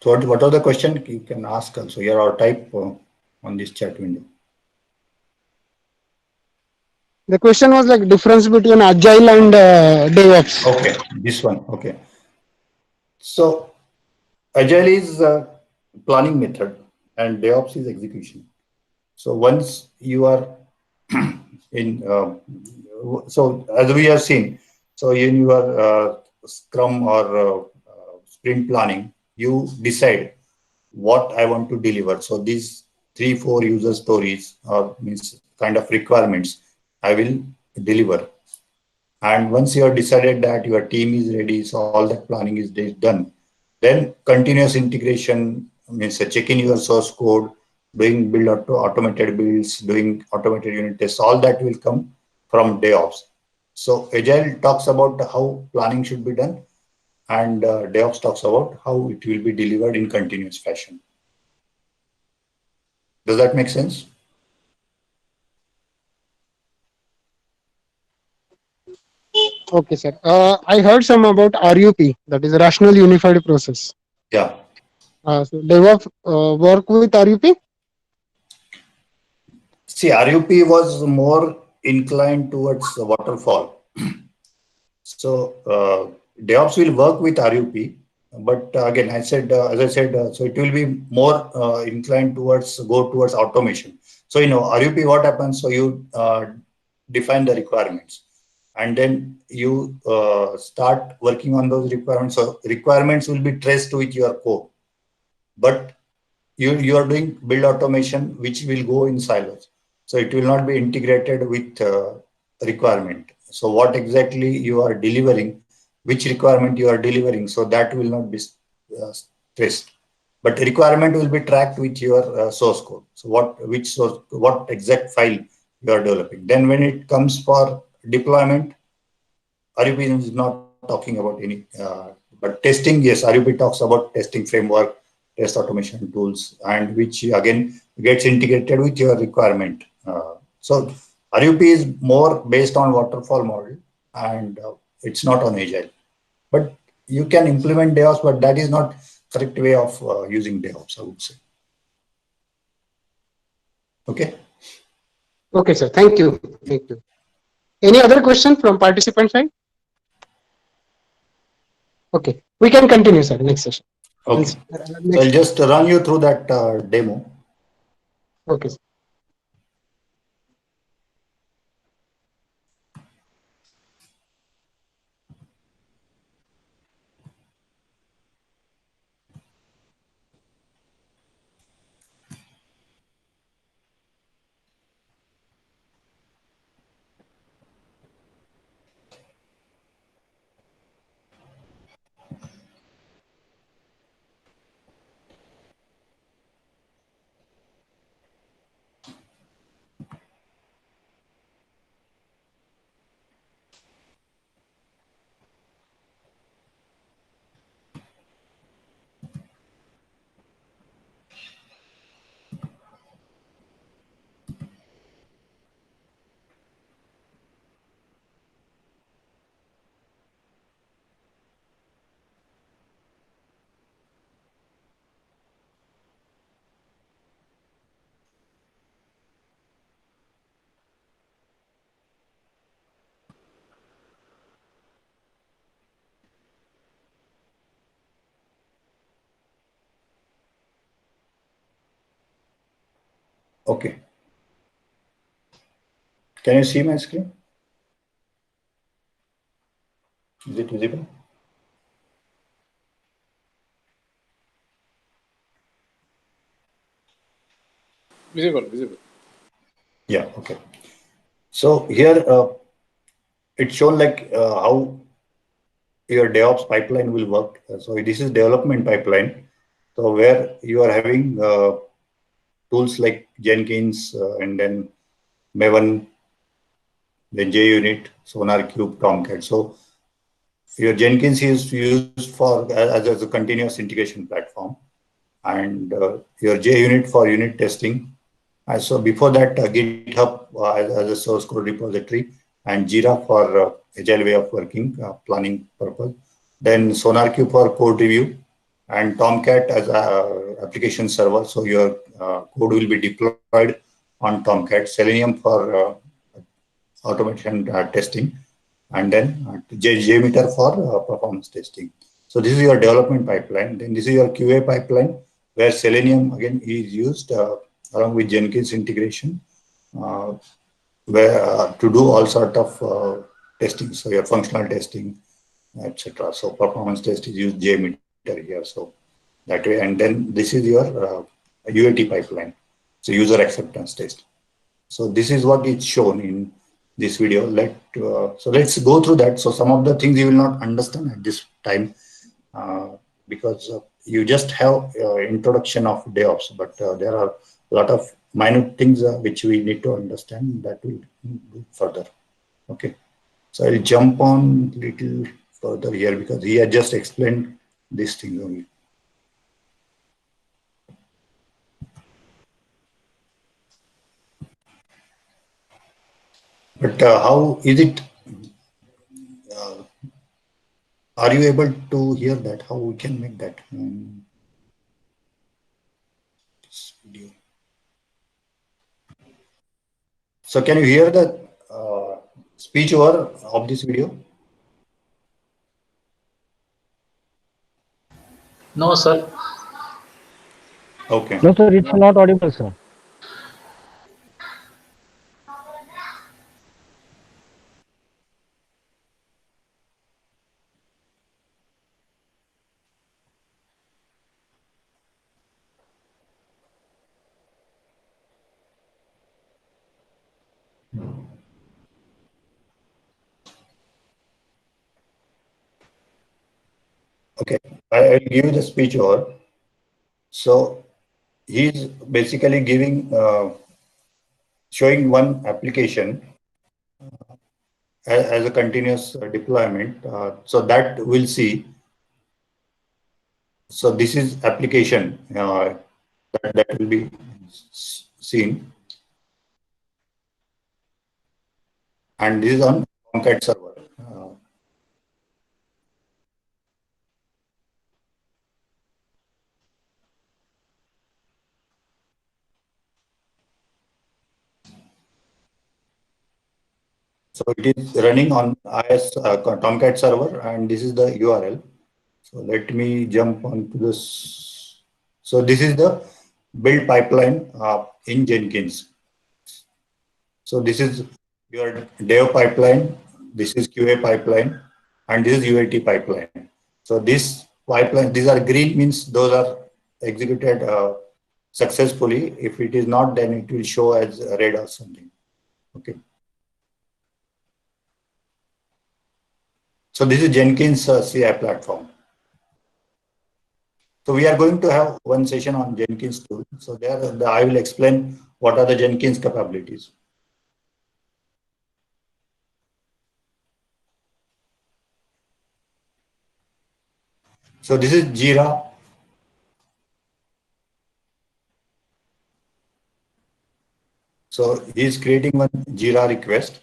So what are the question you can ask also here or type on this chat window? The question was like difference between agile and DevOps. Okay, this one. Okay. So agile is planning method and DevOps is execution. So once you are in, so as we have seen, so in your Scrum or sprint planning, you decide what I want to deliver. So these 3-4 user stories or means kind of requirements I will deliver. And once you have decided that your team is ready, so all that planning is done, then continuous integration means checking your source code, doing automated builds, doing automated unit tests, all that will come from DevOps. So Agile talks about how planning should be done, and DevOps talks about how it will be delivered in continuous fashion. Does that make sense? Okay, sir. I heard some about RUP, that is Rational Unified Process. Yeah. So DevOps work with RUP? See, RUP was more inclined towards waterfall. So DevOps will work with RUP, but again, as I said, so it will be more inclined towards automation. So RUP, what happens? So you define the requirements, and then you start working on those requirements. So requirements will be traced with your code, but you are doing build automation, which will go in silos. So it will not be integrated with requirement. So what exactly you are delivering, which requirement you are delivering, so that will not be traced. But requirement will be tracked with your source code. So what exact file you are developing. Then when it comes for deployment, RUP is not talking about any, but testing, yes, RUP talks about testing framework, test automation tools, and which again gets integrated with your requirement. So RUP is more based on waterfall model, and it's not on agile. But you can implement DevOps, but that is not correct way of using DevOps, I would say. Okay. Okay, sir. Thank you. Thank you. Any other question from participant side? Okay, we can continue, sir. Next session. Okay. So Next. I'll just run you through that demo. Okay, sir. Okay. Can you see my screen? Is it visible? Visible. Yeah, okay. So here it's shown like how your DevOps pipeline will work. So this is development pipeline. So where you are having tools like Jenkins and then Maven, then JUnit, SonarQube, Tomcat. So your Jenkins is used for as a continuous integration platform, and your JUnit for unit testing. And so before that, GitHub as a source code repository, and Jira for agile way of working, planning purpose. Then SonarQube for code review, and Tomcat as a application server. So your code will be deployed on Tomcat. Selenium for automation testing, and then JMeter for performance testing. So this is your development pipeline. Then this is your QA pipeline, where Selenium again is used along with Jenkins integration, where to do all sort of testing. So your functional testing, etc. So performance test is used JMeter here. So that way, and then this is your UAT pipeline. So user acceptance test. So this is what is shown in this video. So let's go through that. So some of the things you will not understand at this time because you just have introduction of DevOps, but there are a lot of minute things which we need to understand that will do further. Okay, so I'll jump on little further here because he had just explained this thing only. But how is it? Are you able to hear that? How we can make that this video? So can you hear the speech over of this video? No, sir. Okay. No, sir, it's not audible, sir. Okay. I'll give you the speech over. So he's basically giving, showing one application as a continuous deployment. So that we'll see. So this is application that will be seen. And this is on Tomcat server. So it is running on IS Tomcat server, and this is the URL. So let me jump onto this. So this is the build pipeline in Jenkins. So this is your dev pipeline, this is QA pipeline, and this is UAT pipeline. So this pipeline, these are green means those are executed successfully. If it is not, then it will show as red or something. Okay. So this is Jenkins CI platform. So we are going to have one session on Jenkins tool. So there I will explain what are the Jenkins capabilities. So this is Jira. So he is creating one Jira request.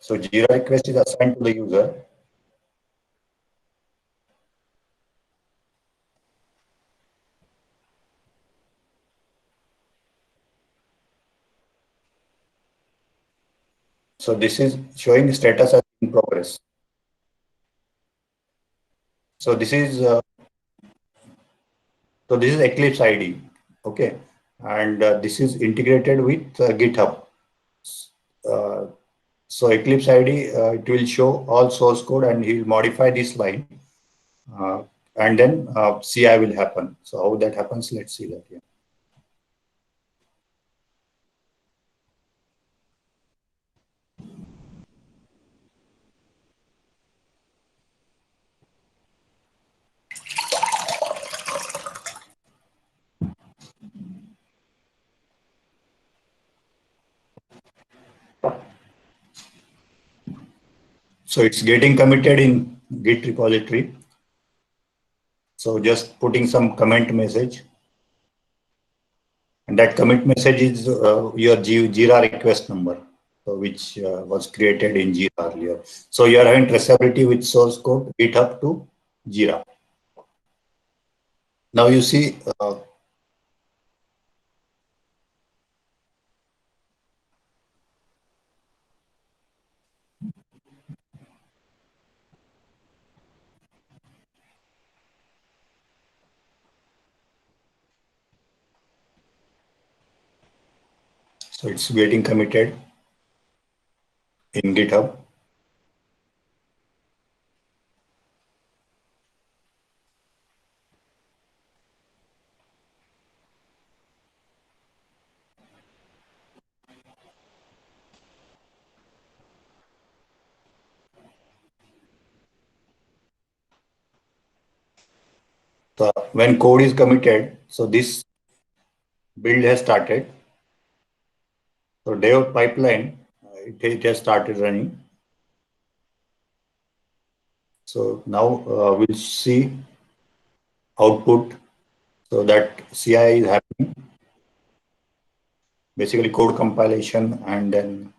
So Jira request is assigned to the user. So this is showing status as in progress. So this is Eclipse ID, okay, and this is integrated with GitHub. Uh, so Eclipse ID, it will show all source code, and he will modify this line, and then CI will happen. So how that happens, let's see that. Yeah. So it's getting committed in Git repository. So just putting some comment message. And that commit message is your Jira request number, so which was created in Jira earlier. So you are having traceability with source code GitHub to Jira. Now you see so it's getting committed in GitHub. So when code is committed, so this build has started. So dev pipeline, it has started running. So now we'll see output. So that CI is happening. Basically code compilation, and then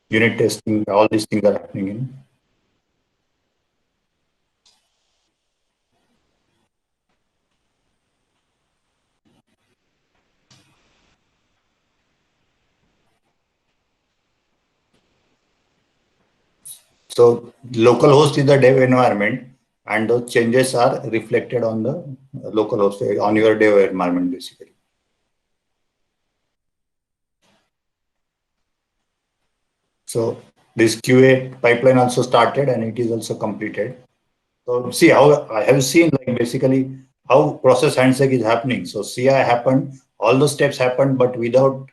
unit testing, all these things are happening in. So localhost is the dev environment, and those changes are reflected on the localhost, on your dev environment, basically. So this QA pipeline also started, and it is also completed. So see how I have seen, like, basically how process handshake is happening. So CI happened, all those steps happened, but without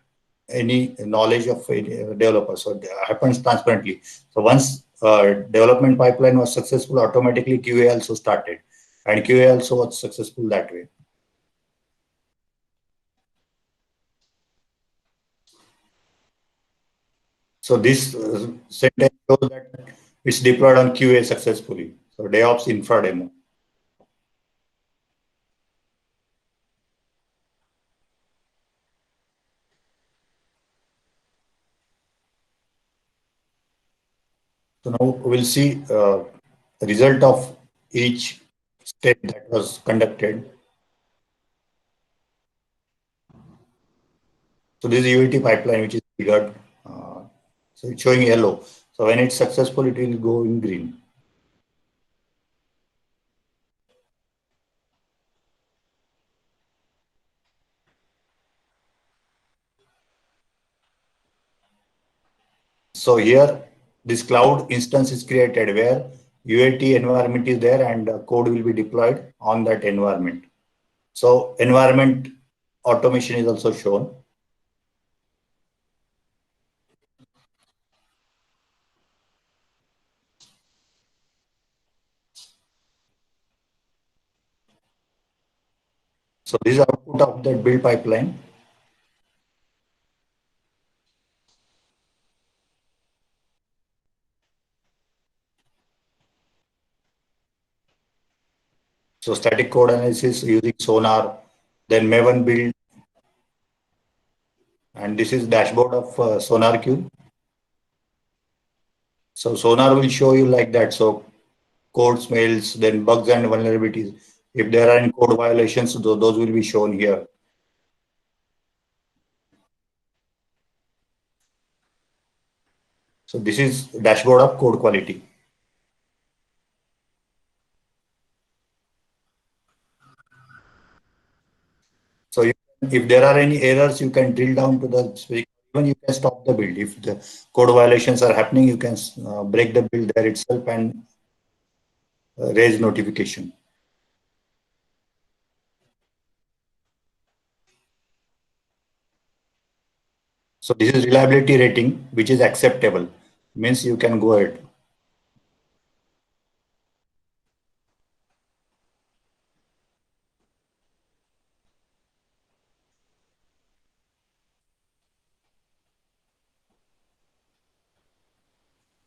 any knowledge of a developer. So it happens transparently. So once development pipeline was successful, automatically QA also started, and QA also was successful that way. So this sentence shows that it's deployed on QA successfully. So DevOps infra demo. So now we'll see result of each step that was conducted. So this is UAT pipeline, which is triggered. So it's showing yellow. So when it's successful, it will go in green. So here, this cloud instance is created where UAT environment is there, and code will be deployed on that environment. So environment automation is also shown. So this is output of that build pipeline. So static code analysis using Sonar, then Maven build, and this is dashboard of SonarQube. So Sonar will show you like that. So code smells, then bugs and vulnerabilities. If there are any code violations, those will be shown here. So this is dashboard of code quality. So if there are any errors, you can drill down to the specific. Even you can stop the build. If the code violations are happening, you can break the build there itself and raise notification. So this is reliability rating, which is acceptable. Means you can go ahead.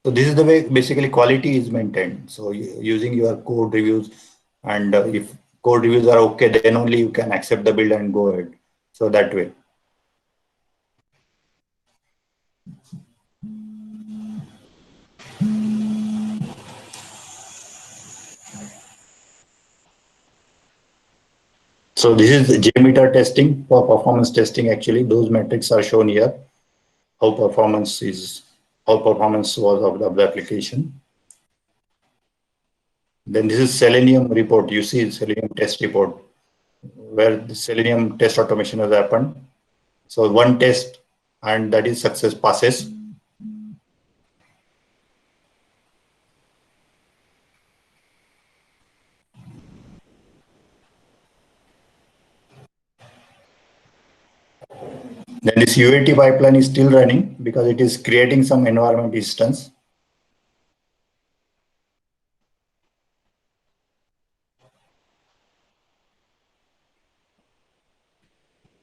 So this is the way basically quality is maintained. So using your code reviews, and if code reviews are okay, then only you can accept the build and go ahead. So that way. So this is JMeter testing for performance testing. Actually, those metrics are shown here. How performance was of the application. Then this is Selenium report. You see Selenium test report where the Selenium test automation has happened. So one test and that is success passes. Then this UAT pipeline is still running because it is creating some environment instance.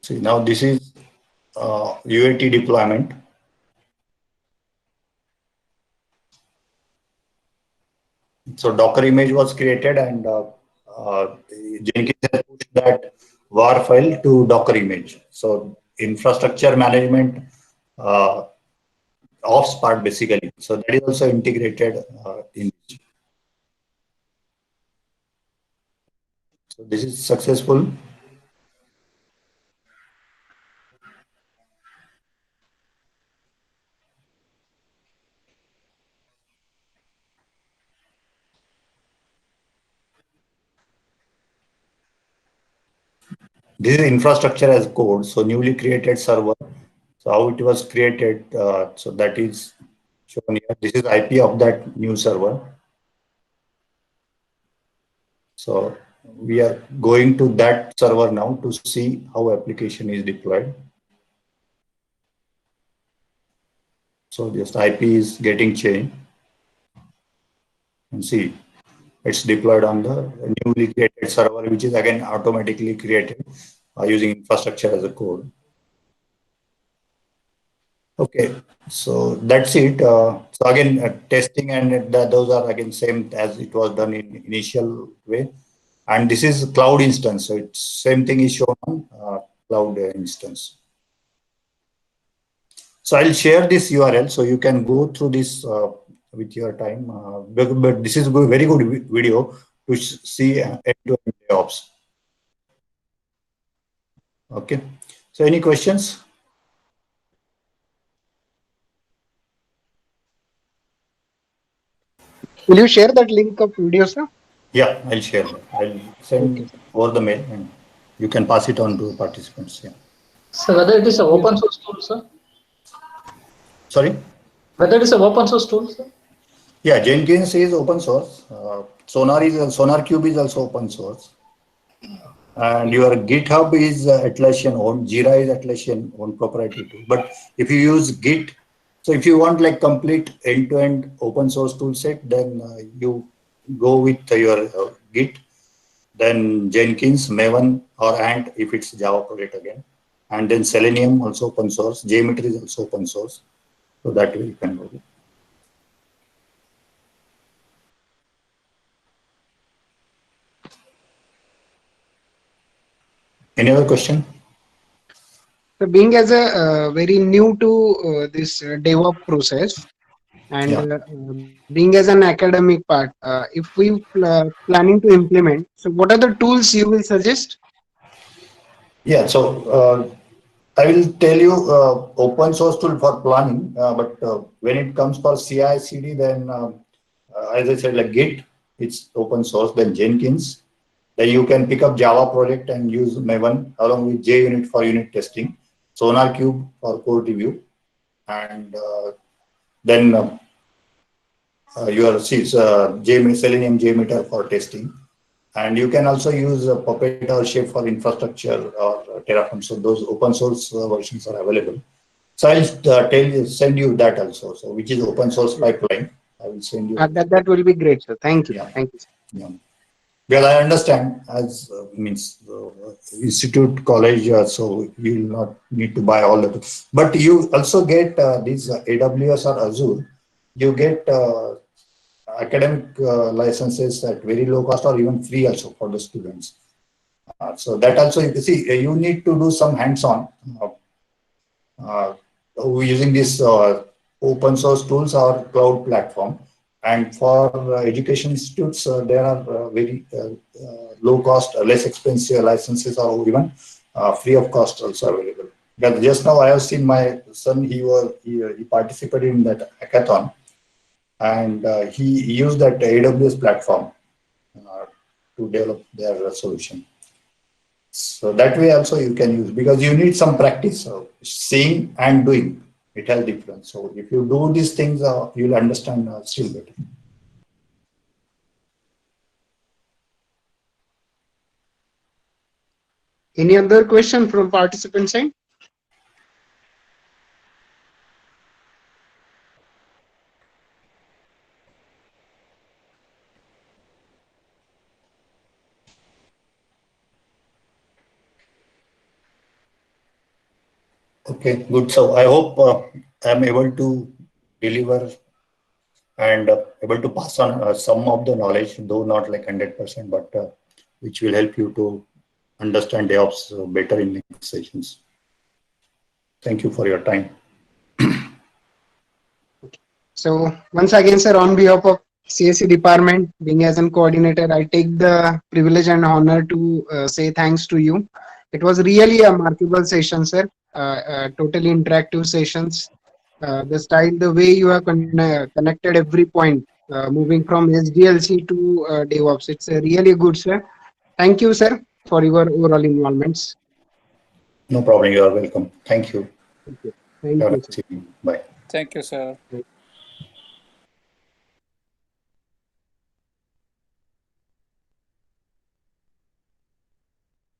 See, now this is UAT deployment. So Docker image was created and Jenkins has pushed that var file to Docker image. So infrastructure management ops part basically. So that is also integrated in. So this is successful. This is infrastructure as code. So newly created server. So how it was created. So that is shown here. This is IP of that new server. So we are going to that server now to see how application is deployed. So just IP is getting changed. And see, it's deployed on the newly created server, which is again automatically created using infrastructure as a code. Okay, so that's it. So again, testing and those are again same as it was done in initial way. And this is cloud instance. So it's same thing is shown on cloud instance. So I'll share this URL so you can go through this with your time. But this is a very good video to see end-to-end DevOps. Okay. So any questions? Will you share that link of video, sir? Yeah, I'll share that. I'll send over the mail and you can pass it on to participants. Yeah. So whether it is an open source tool, sir? Sorry? Whether it is an open source tool, sir? Yeah, Jenkins is open source. SonarQube is also open source. And your GitHub is Atlassian owned. Jira is Atlassian owned proprietary tool. But if you use Git, so if you want like complete end-to-end open source tool set, then you go with your Git, then Jenkins, Maven or Ant if it's Java project again. And then Selenium also open source. JMeter is also open source. So that way you can go with. Any other question? So being as a very new to this DevOps process and being as an academic part, if we planning to implement, so what are the tools you will suggest? Yeah, so I will tell you open source tool for planning, but when it comes for CI/CD, then as I said, like Git, it's open source. Then Jenkins, then you can pick up Java project and use Maven along with JUnit for unit testing, SonarQube for code review, and then your Selenium JMeter for testing. And you can also use Puppet or Shape for infrastructure or Terraform. So those open source versions are available. So I'll send you that also. So which is open source pipeline. I will send you. That will be great, sir. Thank you. Yeah. Thank you. Yeah. Well, I understand as means institute college, so you will not need to buy all the. But you also get these AWS or Azure. You get academic licenses at very low cost or even free also for the students. So that also you can see you need to do some hands-on using this open source tools or cloud platform. And for education institutes, there are very low cost, less expensive licenses or even free of cost also available. But just now I have seen my son, he participated in that hackathon. And he used that AWS platform to develop their solution. So that way also you can use, because you need some practice of seeing and doing. It has difference. So if you do these things, you'll understand still better. Any other question from participant side? Okay, good. So I hope I'm able to deliver and able to pass on some of the knowledge, though not like 100%, but which will help you to understand DevOps better in next sessions. Thank you for your time. So once again, sir, on behalf of CSE department, being as a coordinator, I take the privilege and honor to say thanks to you. It was really a remarkable session, sir. Totally interactive sessions. The style, the way you have connected every point, moving from SDLC to DevOps, it's really good, sir. Thank you, sir, for your overall involvements. No problem. You are welcome. Thank you. Thank you. Thank Have a you, nice sir. evening. Bye. Thank you, sir.